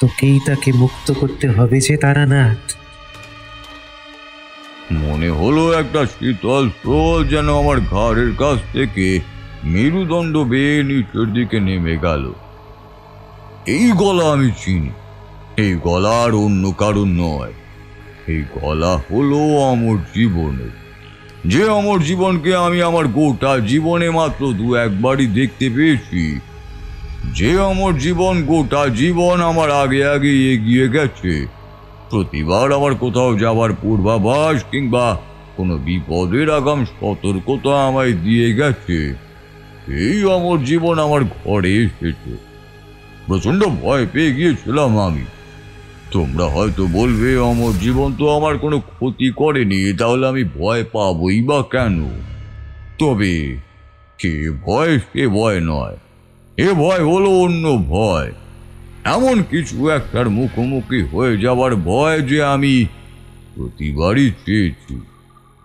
তোকেই তাকে মুক্ত করতে হবে যে তারানাথ। মনে হলো একটা শীতল স্রোত যেন আমার ঘাড়ের কাছ থেকে মেরুদণ্ড বেয়ে নিচের দিকে নেমে গেল। এই গলা আমি চিনি, এই গলা আর অন্য কারণ নয়। এই গলা হলো আমার জীবনের, যে আমার জীবনকে আমি আমার গোটা জীবনে মাত্র 2-1 বারই দেখতে পেয়েছি। যে আমার জীবন গোটা জীবন আমার আগে আগে এগিয়ে গেছে। প্রতিবার আমার কোথাও যাওয়ার পূর্বাভাস কিংবা কোনো বিপদের আগাম সতর্কতা আমায় দিয়ে গেছে। এই আমার জীবন আমার ঘরে এসেছে। প্রচন্ড ভয় পেয়ে গিয়েছিলাম আমি। তোমরা হয়তো বলবে, আমার জীবন তো আমার কোনো ক্ষতি করেনি, তাহলে আমি ভয় পাবই বা কেন? তবে সে ভয় সে ভয় নয়, এ ভয় হলো অন্য ভয়। এমন কিছু একটার মুখোমুখি হয়ে যাওয়ার ভয় যে আমি প্রতিবারই চেয়েছি।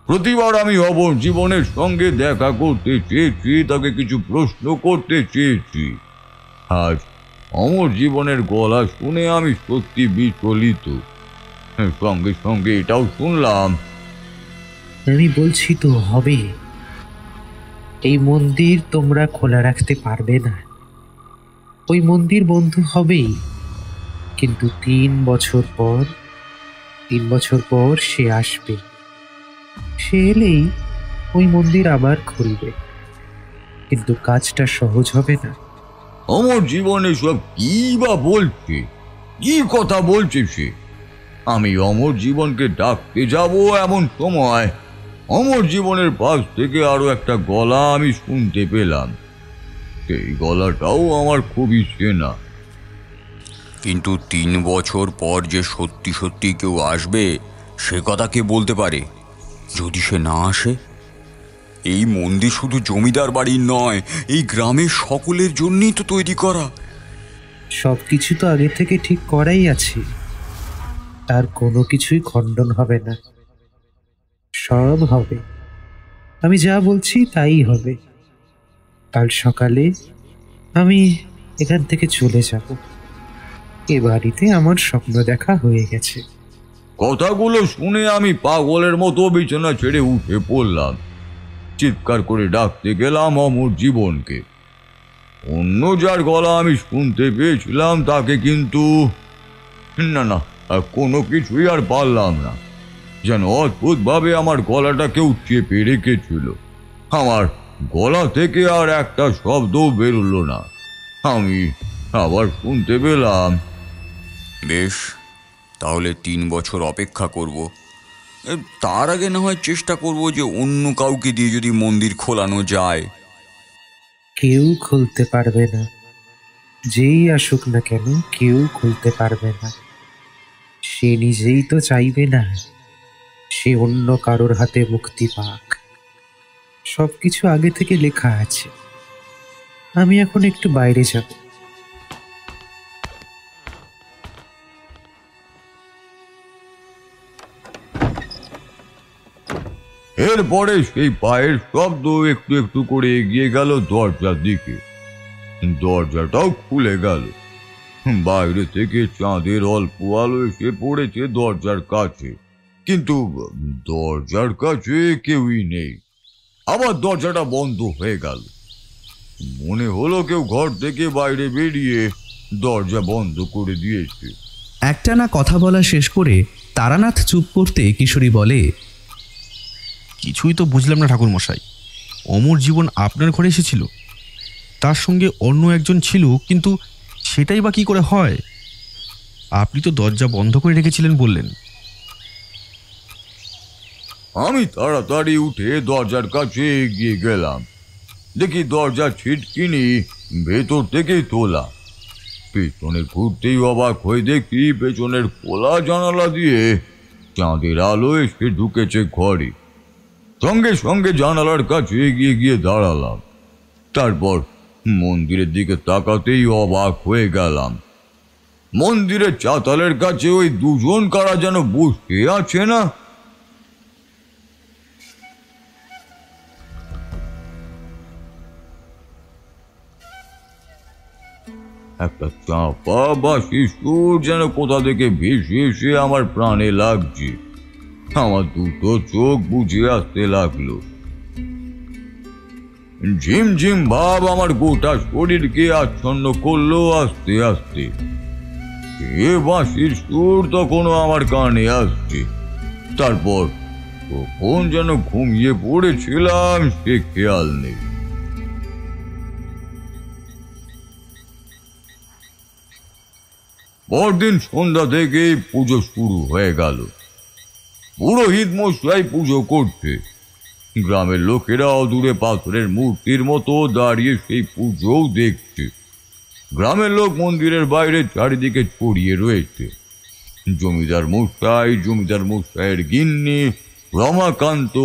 প্রতিবার আমি অমর জীবনের সঙ্গে দেখা করতে চেয়েছি, তাকে কিছু প্রশ্ন করতে চেয়েছি। আজ অমর জীবনের গলা শুনে আমি সত্যি বিচলিত। সঙ্গে সঙ্গে এটাও শুনলাম, আমি বলছি তো হবে। এই মন্দির তোমরা খোলা রাখতে পারবে না। ওই মন্দির বন্ধ হবেই, কিন্তু 3 বছর পর সে আসবে। সে এলেই ওই মন্দির আবার খুলবে, কিন্তু কাজটা সহজ হবে না। অমর জীবনে সব কি বা বলছে, কি কথা বলছে সে? আমি অমর জীবনকে ডাকতে যাব এমন সময় অমর জীবনের পাশ থেকে আরো একটা গলা আমি শুনতে পেলাম। সেই গলাটাও আমার খুবই চেনা। কিন্তু 3 বছর পর যে সত্যি সত্যি কেউ আসবে সে কথা কে বলতে পারে? যদি সে না আসে, এই মন্দির শুধু জমিদার বাড়ির নয়, এই গ্রামের সকলের জন্যই তো তৈরি করা। সবকিছু তো আগে থেকে ঠিক করাই আছে, তার কোনো কিছুই খণ্ডন হবে না। সব হবে, আমি যা বলছি তাই হবে। কাল সকালে আমি এখান থেকে চলে যাব। এ বাড়িতে আমার স্বপ্ন দেখা হয়ে গেছে। কথাগুলো শুনে আমি পাগলের মতো বিছানা ছেড়ে উঠে পড়লাম। চিৎকার করে ডাকতে গেলাম অমর জীবনকে। অন্য যার গলা আমি শুনতে পেয়েছিলাম তাকে কিন্তু না, কোনো কিছুই আর পারলাম না। যেন অদ্ভুতভাবে আমার গলাটা কেউ চেপে রেখেছিল। আমার গলা থেকে আর একটা শব্দও বেরোলো না। আমি আবার শুনতে পেলাম, বেশ, তাহলে 3 বছর অপেক্ষা করব। তার আগে না হয় চেষ্টা করব যে অন্য কাউকে দিয়ে যদি মন্দির খোলানো যায়। কেউ খুলতে পারবে না, যেই আসুক না কেন কেউ খুলতে পারবে না। সে নিজেই তো চাইবে না সে অন্য কারোর হাতে মুক্তি পাক। সবকিছু আগে থেকে লেখা আছে। আমি এখন একটু বাইরে যাব। এরপরে সেই পায়ের শব্দ একটু একটু করে এগিয়ে গেল দরজার দিকে। দরজাটাও খুলে গেল। বাইরে থেকে চাঁদের অল্প আলো এসে পড়েছে দরজার কাছে, কিন্তু দরজার কাছে কেউই নেই। আবার দরজাটা বন্ধ হয়ে গেল। মনে হলো কেউ ঘর থেকে বাইরে বেরিয়ে দরজা বন্ধ করে দিয়েছে। একটানা কথা বলা শেষ করে তারানাথ চুপ করতে কিশোরী বলে, কিছুই তো বুঝলাম না ঠাকুরমশাই। অমর জীবন আপনার ঘরে এসেছিল, তার সঙ্গে অন্য একজন ছিল, কিন্তু সেটাই বা কি করে হয়? আপনি তো দরজা বন্ধ করে রেখেছিলেন বললেন। আমি তাড়াতাড়ি উঠে দরজার কাছে এগিয়ে গেলাম। দেখি দরজা ছিটকিনি ভেতর থেকেই তোলা। পেছনে ঘুরতেই অবাক হয়ে দেখি পেছনের খোলা জানালা দিয়ে চাঁদের আলো এসে ঢুকেছে ঘরে। সঙ্গে সঙ্গে জানালার কাছে এগিয়ে গিয়ে দাঁড়ালাম। তারপর মন্দিরের দিকে তাকাতেই অবাক হয়ে গেলাম। মন্দিরের চাতালের কাছে ওই দুজন কারা যেন বসে আছে না? একটা চাপা বা শিশুর যেন কোথা থেকে ভেসে এসে আমার প্রাণে লাগছে। আমার দুটো চোখ বুঝে আসতে লাগলো। ঝিমঝিম ভাব আমার গোটা শরীরকে আচ্ছন্ন করলো আস্তে আস্তে। এ বাঁশির সুর তখনও আমার কানে আসছে। তারপর কখন যেন ঘুমিয়ে পড়েছিলাম সে খেয়াল নেই। পরদিন সন্ধ্যা থেকেই পুজো শুরু হয়ে গেল। পুরোহিত মশাই পুজো করছে। গ্রামের লোকেরা অদূরে পাথরের মূর্তির মতো দাঁড়িয়ে সেই পুজোও দেখছে। গ্রামের লোক মন্দিরের বাইরে চারিদিকে ছড়িয়ে রয়েছে। জমিদার মশাইয়ের গিন্নি, রমাকান্ত,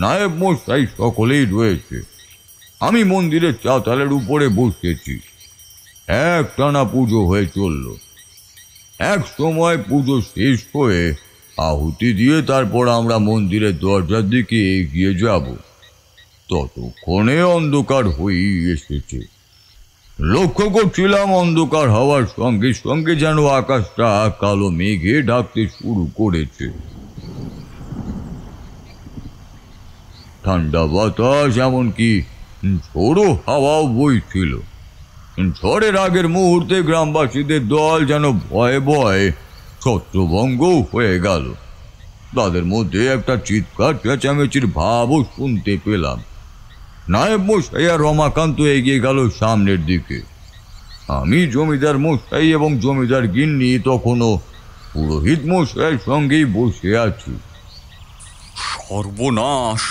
নায়েব মশাই সকলেই রয়েছে। আমি মন্দিরের চাতালের উপরে বসেছি। একটানা পুজো হয়ে চলল। এক সময় পুজো শেষ হয়ে আহুতি দিয়ে তারপর আমরা মন্দিরের দরজার দিকে এগিয়ে যাব। ততক্ষণে অন্ধকার হয়েই এসেছে। লক্ষ্য করছিলাম অন্ধকার হওয়ার সঙ্গে সঙ্গে যেন আকাশটা কালো মেঘে ঢাকতে শুরু করেছে। ঠান্ডা বাতাস, এমনকি ঝোড়ো হাওয়াও বইছিল। ঝড়ের আগের মুহূর্তে গ্রামবাসীদের দল যেন ভয়ে ভয়ে ছত্রভঙ্গ হয়ে গেল। তাদের মধ্যে একটা চিৎকার চেঁচামেচির ভাবও শুনতে পেলাম। নায়েব মশাই আর রমাকান্ত এগিয়ে গেল সামনের দিকে। আমি জমিদার মশাই এবং জমিদার গিন্নি তখনও পুরোহিত মশাইয়ের সঙ্গেই বসে আছি। সর্বনাশ!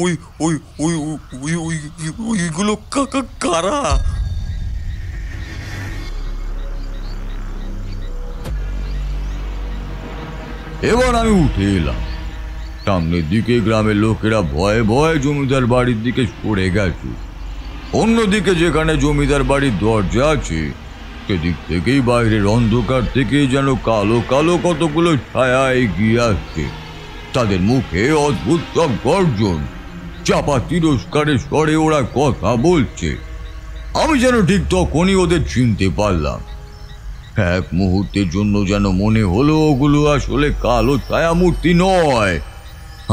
ওই ওই ওই ওই ওইগুলো কারা? এবার আমি উঠে এলাম। সামনের দিকে গ্রামের লোকেরা ভয়ে ভয়ে জমিদার বাড়ির দিকে সরে গেছে। অন্যদিকে যেখানে জমিদার বাড়ির দরজা আছে সেদিক থেকেই বাইরের অন্ধকার থেকে যেন কালো কালো কতগুলো ছায়া এগিয়ে আসছে। তাদের মুখে অদ্ভুত সব গর্জন, চাপা তিরস্কারের স্বরে ওরা কথা বলছে। আমি যেন ঠিক তখনই ওদের চিনতে পারলাম। এক মুহূর্তের জন্য যেন মনে হলো ওগুলো আসলে কালো ছায়া মূর্তি নয়।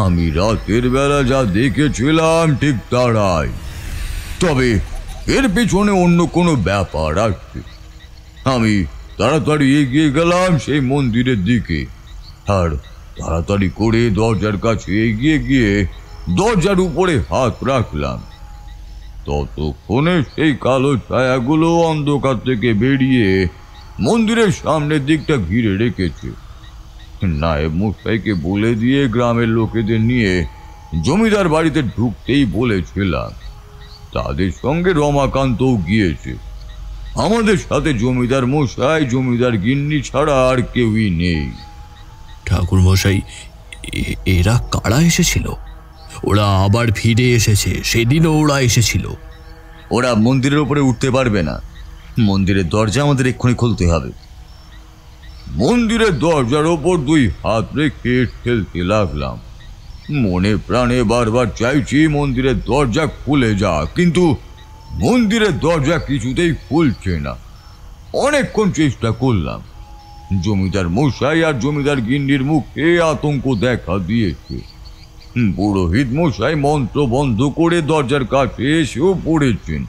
আমি রাতের বেলা যা দেখেছিলাম ঠিক তারাই, তবে এর পেছনে অন্য কোনো ব্যাপার আছে। আমি তাড়াতাড়ি এগিয়ে গেলাম সেই মন্দিরের দিকে, আর তাড়াতাড়ি করে দরজার কাছে এগিয়ে গিয়ে দরজার উপরে হাত রাখলাম। ততক্ষণে সেই কালো ছায়াগুলো অন্ধকার থেকে বেরিয়ে মন্দিরের সামনের দিকটা ঘিরে রেখেছে। নায়েব মশাইকে বলে দিয়ে গ্রামের লোকেদের নিয়ে জমিদার বাড়িতে ঢুকতেই বলেছিলাম। তাদের সঙ্গে রমাকান্তও গিয়েছে। আমাদের সাথে জমিদার মশাই, জমিদার গিন্নি ছাড়া আর কেউই নেই। ঠাকুর মশাই, এরা কারা এসেছিল? ওরা আবার ফিরে এসেছে। সেদিনও ওরা এসেছিল। ওরা মন্দিরের উপরে উঠতে পারবে না। মন্দিরের দরজা আমাদের এক্ষুনি খুলতে হবে। মন্দিরের দরজার ওপর দুই হাত রেখে ঠেলতে লাগলাম। মনে প্রাণে বারবার চাইছি মন্দিরের দরজা খুলে যাক, কিন্তু মন্দিরের দরজা কিছুতেই খুলছে না। অনেকক্ষণ চেষ্টা করলাম। জমিদার মশাই আর জমিদার গিন্নির মুখে আতঙ্ক দেখা দিয়েছে। পুরোহিত মশাই মন্ত্র বন্ধ করে দরজার কাছে এসেও পড়েছেন।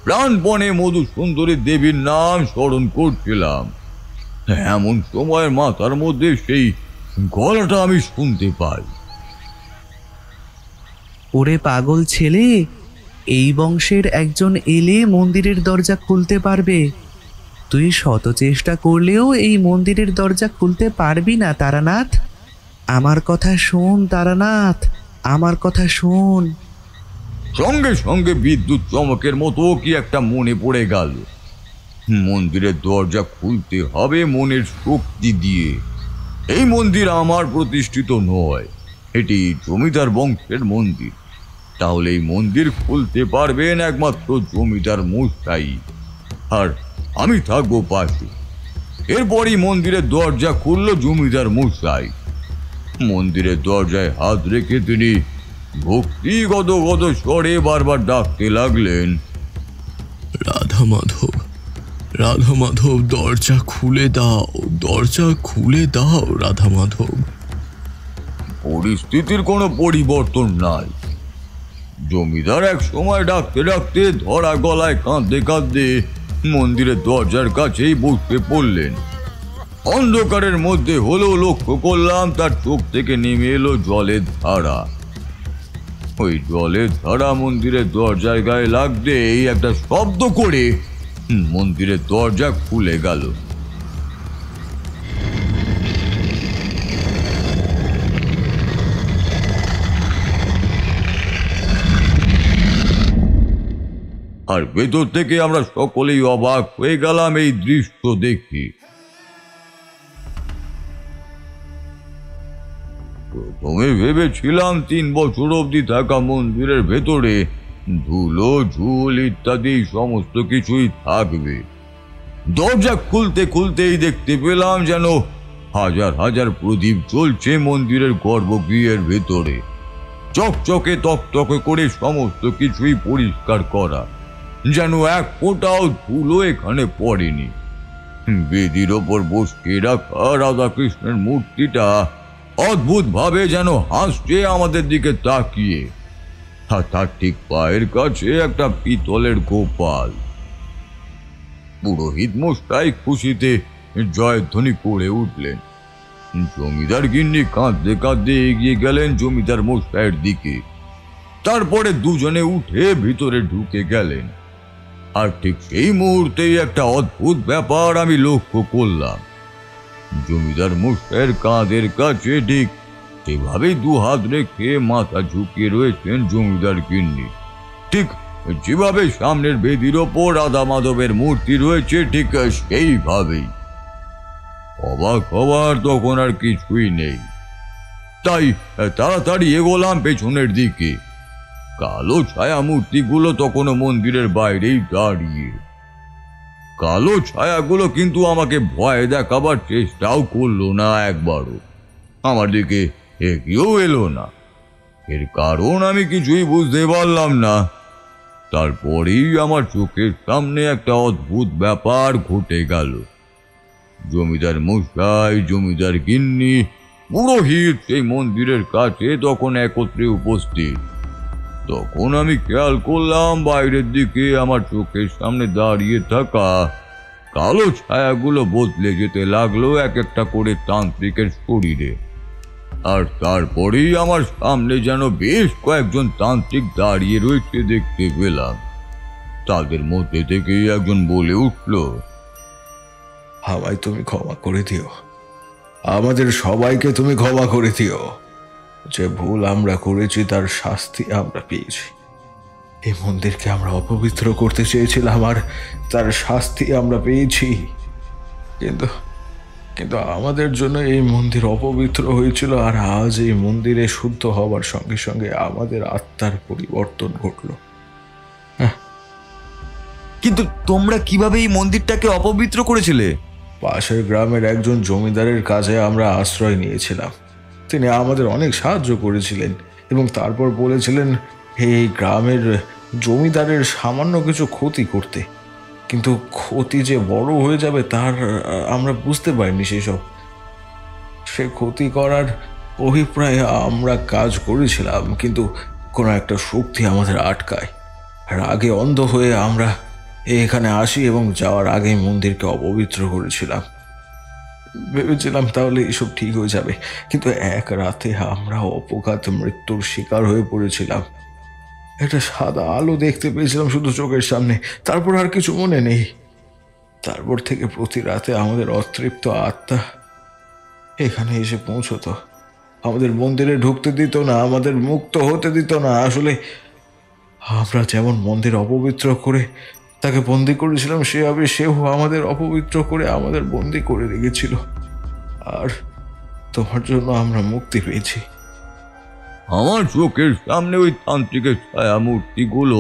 প্রাণপণে মধুসুন্দরী দেবীর নাম স্মরণ করছিলাম। এমন সময় মাথার মধ্যে সেই গলাটা আমি শুনতে পাই। ওরে পাগল ছেলে, এই বংশের একজন এলে মন্দিরের দরজা খুলতে পারবে। তুই শত চেষ্টা করলেও এই মন্দিরের দরজা খুলতে পারবি না তারানাথ। আমার কথা শোন তারানাথ, আমার কথা শোন। সঙ্গে সঙ্গে বিদ্যুৎ চমকের মতো কি একটা মনে পড়ে গেল। মন্দিরের দরজা খুলতে হবে মনের শক্তি দিয়ে। এই মন্দির আমার প্রতিষ্ঠিত নয়, এটি জমিদার বংশের মন্দির। তাহলে এই মন্দির খুলতে পারবেন একমাত্র জমিদার মশাই, আর আমি থাকবো পাশে। এরপরই মন্দিরের দরজা খুলল জমিদার মশাই। মন্দিরের দরজায় হাত রেখে তিনি ভক্তিগত স্বরে বারবার ডাকতে লাগলেন, রাধা মাধব, রাধা মাধব, দরজা খুলে দাও, দরজা খুলে দাও রাধা মাধব। পরিস্থিতির কোনো পরিবর্তন নাই। জমিদার এক সময় ডাকতে ডাকতে ধরা গলায় কাঁদতে কাঁদতে মন্দিরের দরজার কাছেই বসে পড়লেন। অন্ধকারের মধ্যে হলেও লক্ষ্য করলাম তার চোখ থেকে নেমে এলো জলের ধারা। ওই জলের ধারা মন্দিরের দরজার গায়ে লাগতেই একটা শব্দ করে মন্দিরের দরজা খুলে গেল। আর ভেতর থেকে আমরা সকলেই অবাক হয়ে গেলাম এই দৃশ্য দেখি। প্রথমে ভেবেছিলাম 3 বছর অবধি থাকা মন্দিরের ভেতরে ধুলো ঝুল ইত্যাদি সমস্ত কিছুই থাকবে। দরজা খুলতে খুলতেই দেখতে পেলাম যেন হাজার হাজার প্রদীপ জ্বলছে মন্দিরের গর্ভগৃহের ভেতরে। চকচকে তকতকে করে সমস্ত কিছুই পরিষ্কার করা, যেন এক ফোঁটাও ধুলো এখানে পড়েনি। বেদির ওপর বসে রাখা রাধাকৃষ্ণের মূর্তিটা অদ্ভুত ভাবে যেন হাসছে আমাদের দিকে তাকিয়ে। আর তার ঠিক পায়ের কাছে একটা পিতলের গোপাল। পুরোহিত মশাই খুশিতে জয়ধ্বনি করে উঠলেন। জমিদার গিন্নি কাঁদতে কাঁদতে এগিয়ে গেলেন জমিদার মশাইয়ের দিকে। তারপরে দুজনে উঠে ভিতরে ঢুকে গেলেন। আর ঠিক সেই মুহূর্তেই একটা অদ্ভুত ব্যাপার আমি লক্ষ্য করলাম। জমিদার মশাইয়ের কাঁধের কাছে ঠিক সেভাবেই 2 হাত রেখে মাথা ঝুঁকিয়ে রয়েছেন জমিদার গিন্নি। ঠিক যেভাবে সামনের বেদির ওপর রাধা মাধবের মূর্তি রয়েছে ঠিক সেইভাবেই। অবাক হওয়ার তখন আর কিছুই নেই, তাই তাড়াতাড়ি এগোলাম পেছনের দিকে। কালো ছায়া মূর্তিগুলো তখনও মন্দিরের বাইরেই দাঁড়িয়ে। কালো ছায়াগুলো কিন্তু আমাকে ভয় দেখাবার চেষ্টাও করলো না একবারও, আমার দিকে এগিয়েও এলো না। এর কারণ আমি কিছুই বুঝতে পারলাম না। তারপরেই আমার চোখের সামনে একটা অদ্ভুত ব্যাপার ঘটে গেল। জমিদার মশাই, জমিদার গিন্নি, পুরোহিত সেই মন্দিরের কাছে তখন একত্রে উপস্থিত। তখন আমি খেয়াল করলাম বাইরের দিকে আমার চোখের সামনে দাঁড়িয়ে থাকা কালো ছায়াগুলো বদলে যেতে লাগলো এক একটা করে তান্ত্রিকের শরীরে। আর তারপরেই আমার সামনে যেন বেশ কয়েকজন তান্ত্রিক দাঁড়িয়ে রয়েছে দেখতে পেলাম। তাদের মধ্যে থেকেই একজন বলে উঠল, আমায় তুমি ক্ষমা করে দিও, আমাদের সবাইকে তুমি ক্ষমা করে দিও। যে ভুল আমরা করেছি তার শাস্তি আমরা পেয়েছি। এই মন্দিরকে আমরা অপবিত্র করতে চেয়েছিলাম আর তার শাস্তি আমরা পেয়েছি। কিন্তু কিন্তু আমাদের জন্য এই মন্দির অপবিত্র হয়েছিল, আর আজ এই মন্দিরে শুদ্ধ হবার সঙ্গে সঙ্গে আমাদের আত্মার পরিবর্তন ঘটল। কিন্তু তোমরা কিভাবে এই মন্দিরটাকে অপবিত্র করেছিলে? পাশের গ্রামের একজন জমিদারের কাছে আমরা আশ্রয় নিয়েছিলাম। তিনি আমাদের অনেক সাহায্য করেছিলেন এবং তারপর বলেছিলেন এই গ্রামের জমিদারের সামান্য কিছু ক্ষতি করতে। কিন্তু ক্ষতি যে বড় হয়ে যাবে তার আমরা বুঝতে পারিনি। সে ক্ষতি করার অভিপ্রায়ে আমরা কাজ করেছিলাম, কিন্তু কোনো একটা শক্তি আমাদের আটকায়। রাগে অন্ধ হয়ে আমরা এখানে আসি এবং যাওয়ার আগেই মন্দিরকে অপবিত্র করেছিলাম। ভেবেছিলাম তাহলে এসব ঠিক হয়ে যাবে, কিন্তু এক রাতে আমরা অপঘাত মৃত্যুর শিকার হয়ে পড়েছিলাম। একটা সাদা আলো দেখতে পেয়েছিলাম শুধু চোখের সামনে, তারপর আর কিছু মনে নেই। তারপর থেকে প্রতি রাতে আমাদের অতৃপ্ত আত্মা এখানে এসে পৌঁছতো, আমাদের মন্দিরে ঢুকতে দিত না, আমাদের মুক্ত হতে দিত না। আসলে আমরা যেমন মন্দির অপবিত্র করে তাকে বন্দি করেছিলাম, সেভাবে সেও আমাদের অপবিত্র করে আমাদের বন্দি করে রেখেছিল। আর তোমার জন্য আমরা মুক্তি পেয়েছি। আমার চোখের সামনে ওই তান্ত্রিকের ছায়া মূর্তিগুলো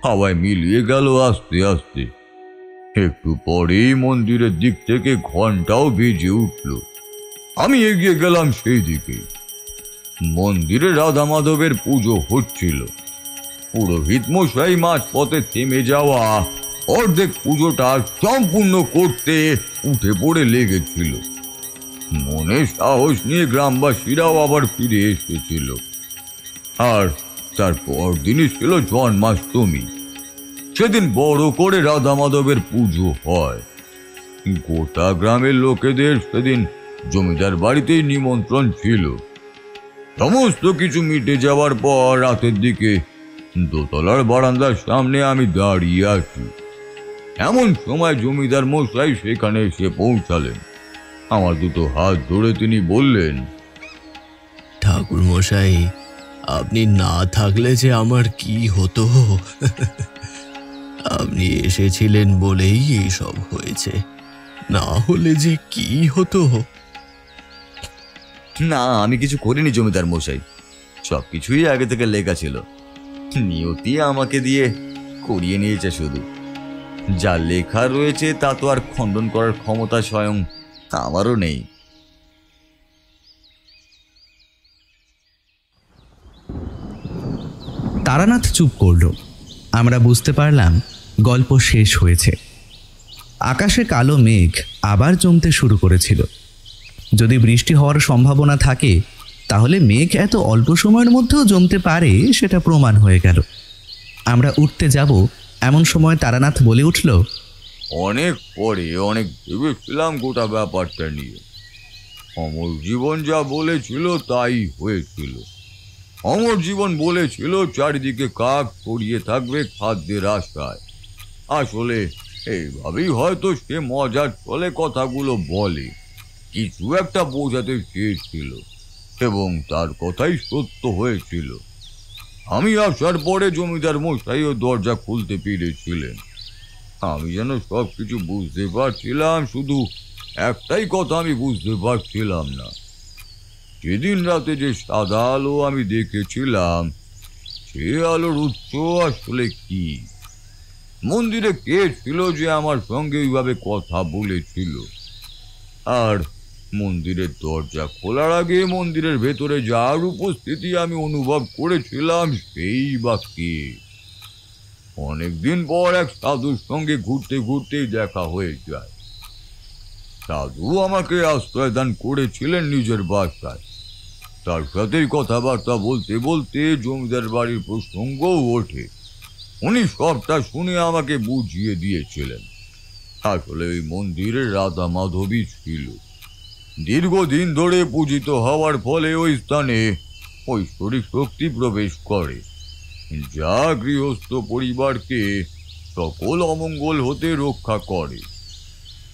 হাওয়ায় মিলিয়ে গেল আস্তে আস্তে। একটু পরেই মন্দিরের দিক থেকে ঘন্টাও বেজে উঠল। আমি এগিয়ে গেলাম সেই দিকে। মন্দিরে রাধা মাধবের পুজো হচ্ছিল। পুরোহিত মশাই মাঝপথে থেমে যাওয়া অর্ধেক পুজোটা সম্পূর্ণ করতে উঠে পড়ে লেগেছিল। মনে সাহস নিয়ে গ্রামবাসীরাও আবার ফিরে এসেছিল। আর তারপর দিনই ছিল জন্মাষ্টমী। সেদিন বড় করে রাধা মাধবের পুজো হয়। গোটা গ্রামের লোকেদের সেদিন জমিদার বাড়িতেই নিমন্ত্রণ ছিল। সমস্ত কিছু মিটে যাওয়ার পর রাতের দিকে দোতলার বারান্দার সামনে আমি দাঁড়িয়ে আছি। এমন সময় জমিদার মশাই সেখানে এসে পৌঁছালেন। আমার দুটো হাত ধরে তিনি বললেন, ঠাকুর মশাই, আপনি না থাকলে যে আমার কি হতো। আপনি এসেছিলেন বলেই এইসব হয়েছে, না হলে যে কি হতো। না, আমি কিছু করিনি জমিদার মশাই, সবকিছুই আগে থেকে লেখা ছিল। নিয়তি আমাকে দিয়ে করিয়ে নিয়েছে। শুধু যা লেখা রয়েছে তা তো আর খণ্ডন করার ক্ষমতা স্বয়ং আমারও নেই। তারানাথ চুপ করল। আমরা বুঝতে পারলাম গল্প শেষ হয়েছে। আকাশে কালো মেঘ আবার জমতে শুরু করেছিল। যদি বৃষ্টি হওয়ার সম্ভাবনা থাকে তাহলে মেঘ এত অল্প সময়ের মধ্যেও জমতে পারে, সেটা প্রমাণ হয়ে গেল। আমরা উঠতে যাব এমন সময় তারানাথ বলে উঠল, অনেক পরে অনেক ভেবেছিলাম গোটা ব্যাপারটা নিয়ে। অমর জীবন যা বলেছিল তাই হয়েছিল। অমর জীবন বলেছিল চারিদিকে কাক ছড়িয়ে থাকবে খাদ্যের আশায়। আসলে এইভাবেই হয়তো সে মজার ছলে কথাগুলো বলে, কিছু একটা বোঝাতে চেয়েছিল এবং তার কথাই সত্য হয়েছিল। আমি আসার পরে জমিদার মশাইও দরজা খুলতে পেরেছিলেন। আমি যেন সব কিছু বুঝতে পারছিলাম, শুধু একটাই কথা আমি বুঝতে পারছিলাম না। সেদিন রাতে যে সাদা আলো আমি দেখেছিলাম, সে আলোর উৎস আসলে কি? মন্দিরে কে ছিল যে আমার সঙ্গে এইভাবে কথা বলেছিল? আর মন্দিরের দরজা খোলার আগে মন্দিরের ভেতরে যার উপস্থিতি আমি অনুভব করেছিলাম, সেই বা কে? অনেকদিন পর এক সাধুর সঙ্গে ঘুরতে ঘুরতেই দেখা হয়ে যায়। সাধু আমাকে আশ্রয় দান করেছিলেন নিজের বাসায়। তার সাথেই কথাবার্তা বলতে বলতে জমিদার বাড়ির প্রসঙ্গও ওঠে। উনি সবটা শুনে আমাকে বুঝিয়ে দিয়েছিলেন। আসলে ওই মন্দিরে রাধা মাধবী ছিল। দীর্ঘদিন ধরে পূজিত হওয়ার ফলে ওই স্থানে ঐশ্বরিক শক্তি প্রবেশ করে, যা গৃহস্থ পরিবারকে সকল অমঙ্গল হতে রক্ষা করে।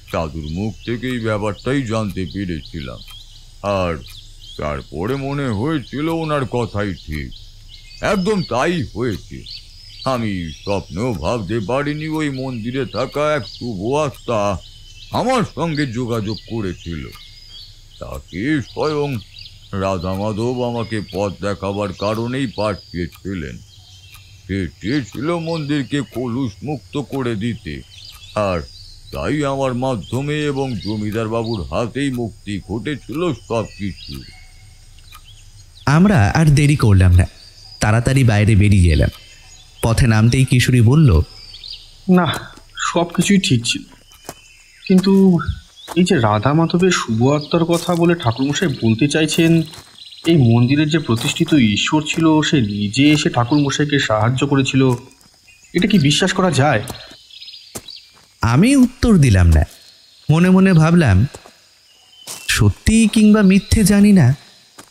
সাধুর মুখ থেকে এই ব্যাপারটাই জানতে পেরেছিলাম। আর তারপরে মনে হয়েছিল ওনার কথাই ঠিক। একদম তাই হয়েছে। আমি স্বপ্নেও ভাবতে পারিনি ওই মন্দিরে থাকা এক শুভ আত্মা আমার সঙ্গে যোগাযোগ করেছিল। তাকে স্বয়ং রাধা মাধব আমাকে পথ দেখাবার কারণেই পাঠিয়েছিলেন। সে চেয়েছিল মন্দিরকে কলুষ মুক্ত করে দিতে, আর তাই আমার মাধ্যমে এবং জমিদার বাবুর হাতেই মুক্তি ঘটেছিল সব কিছু। আমরা আর দেরি করলাম না, তাড়াতাড়ি বাইরে বেরিয়ে এলাম। পথে নামতেই কিশোরী বলল, না, সব কিছুই ঠিক ছিল, কিন্তু এই যে রাধা মাধবের শুভ আত্মার কথা বলে ঠাকুরমশাই বলতে চাইছেন, এই মন্দিরের যে প্রতিষ্ঠিত ঈশ্বর ছিল সে নিজে এসে ঠাকুরমশাইকে সাহায্য করেছিল, এটা কি বিশ্বাস করা যায়? আমি উত্তর দিলাম না। মনে মনে ভাবলাম, সত্যি কিংবা মিথ্যে জানি না,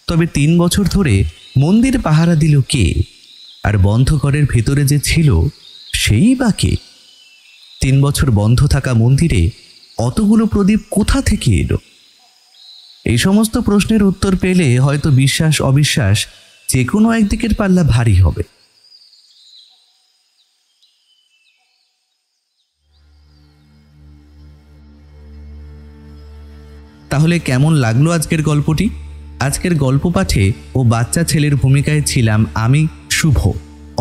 তবে 3 বছর ধরে মন্দির পাহারা দিল কে? আর বন্ধ ঘরের ভেতরে যে ছিল সেই বা কে? 3 বছর বন্ধ থাকা মন্দিরে অতগুলো প্রদীপ কোথা থেকে এলো? এই সমস্ত প্রশ্নের উত্তর পেলে হয়তো বিশ্বাস অবিশ্বাস যে কোনো একদিকের পাল্লা ভারী হবে। তাহলে কেমন লাগলো আজকের গল্পটি? আজকের গল্প পাঠে ও বাচ্চা ছেলের ভূমিকায় ছিলাম আমি, শুভ।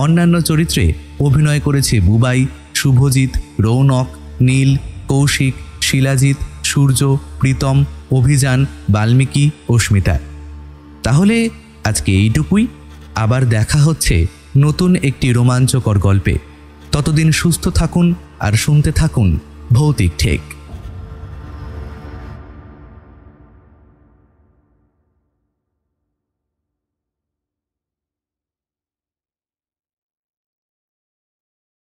অন্যান্য চরিত্রে অভিনয় করেছে বুবাই, শুভজিৎ, রৌনক, নীল, কৌশিক, শিলাজিৎ, সূর্য, প্রীতম, অভিযান, বাল্মীকি, অস্মিতা। তাহলে আজকে এইটুকুই। আবার দেখা হচ্ছে নতুন একটি রোমাঞ্চকর গল্পে। ততদিন সুস্থ থাকুন আর শুনতে থাকুন ভৌতিক ঠেক।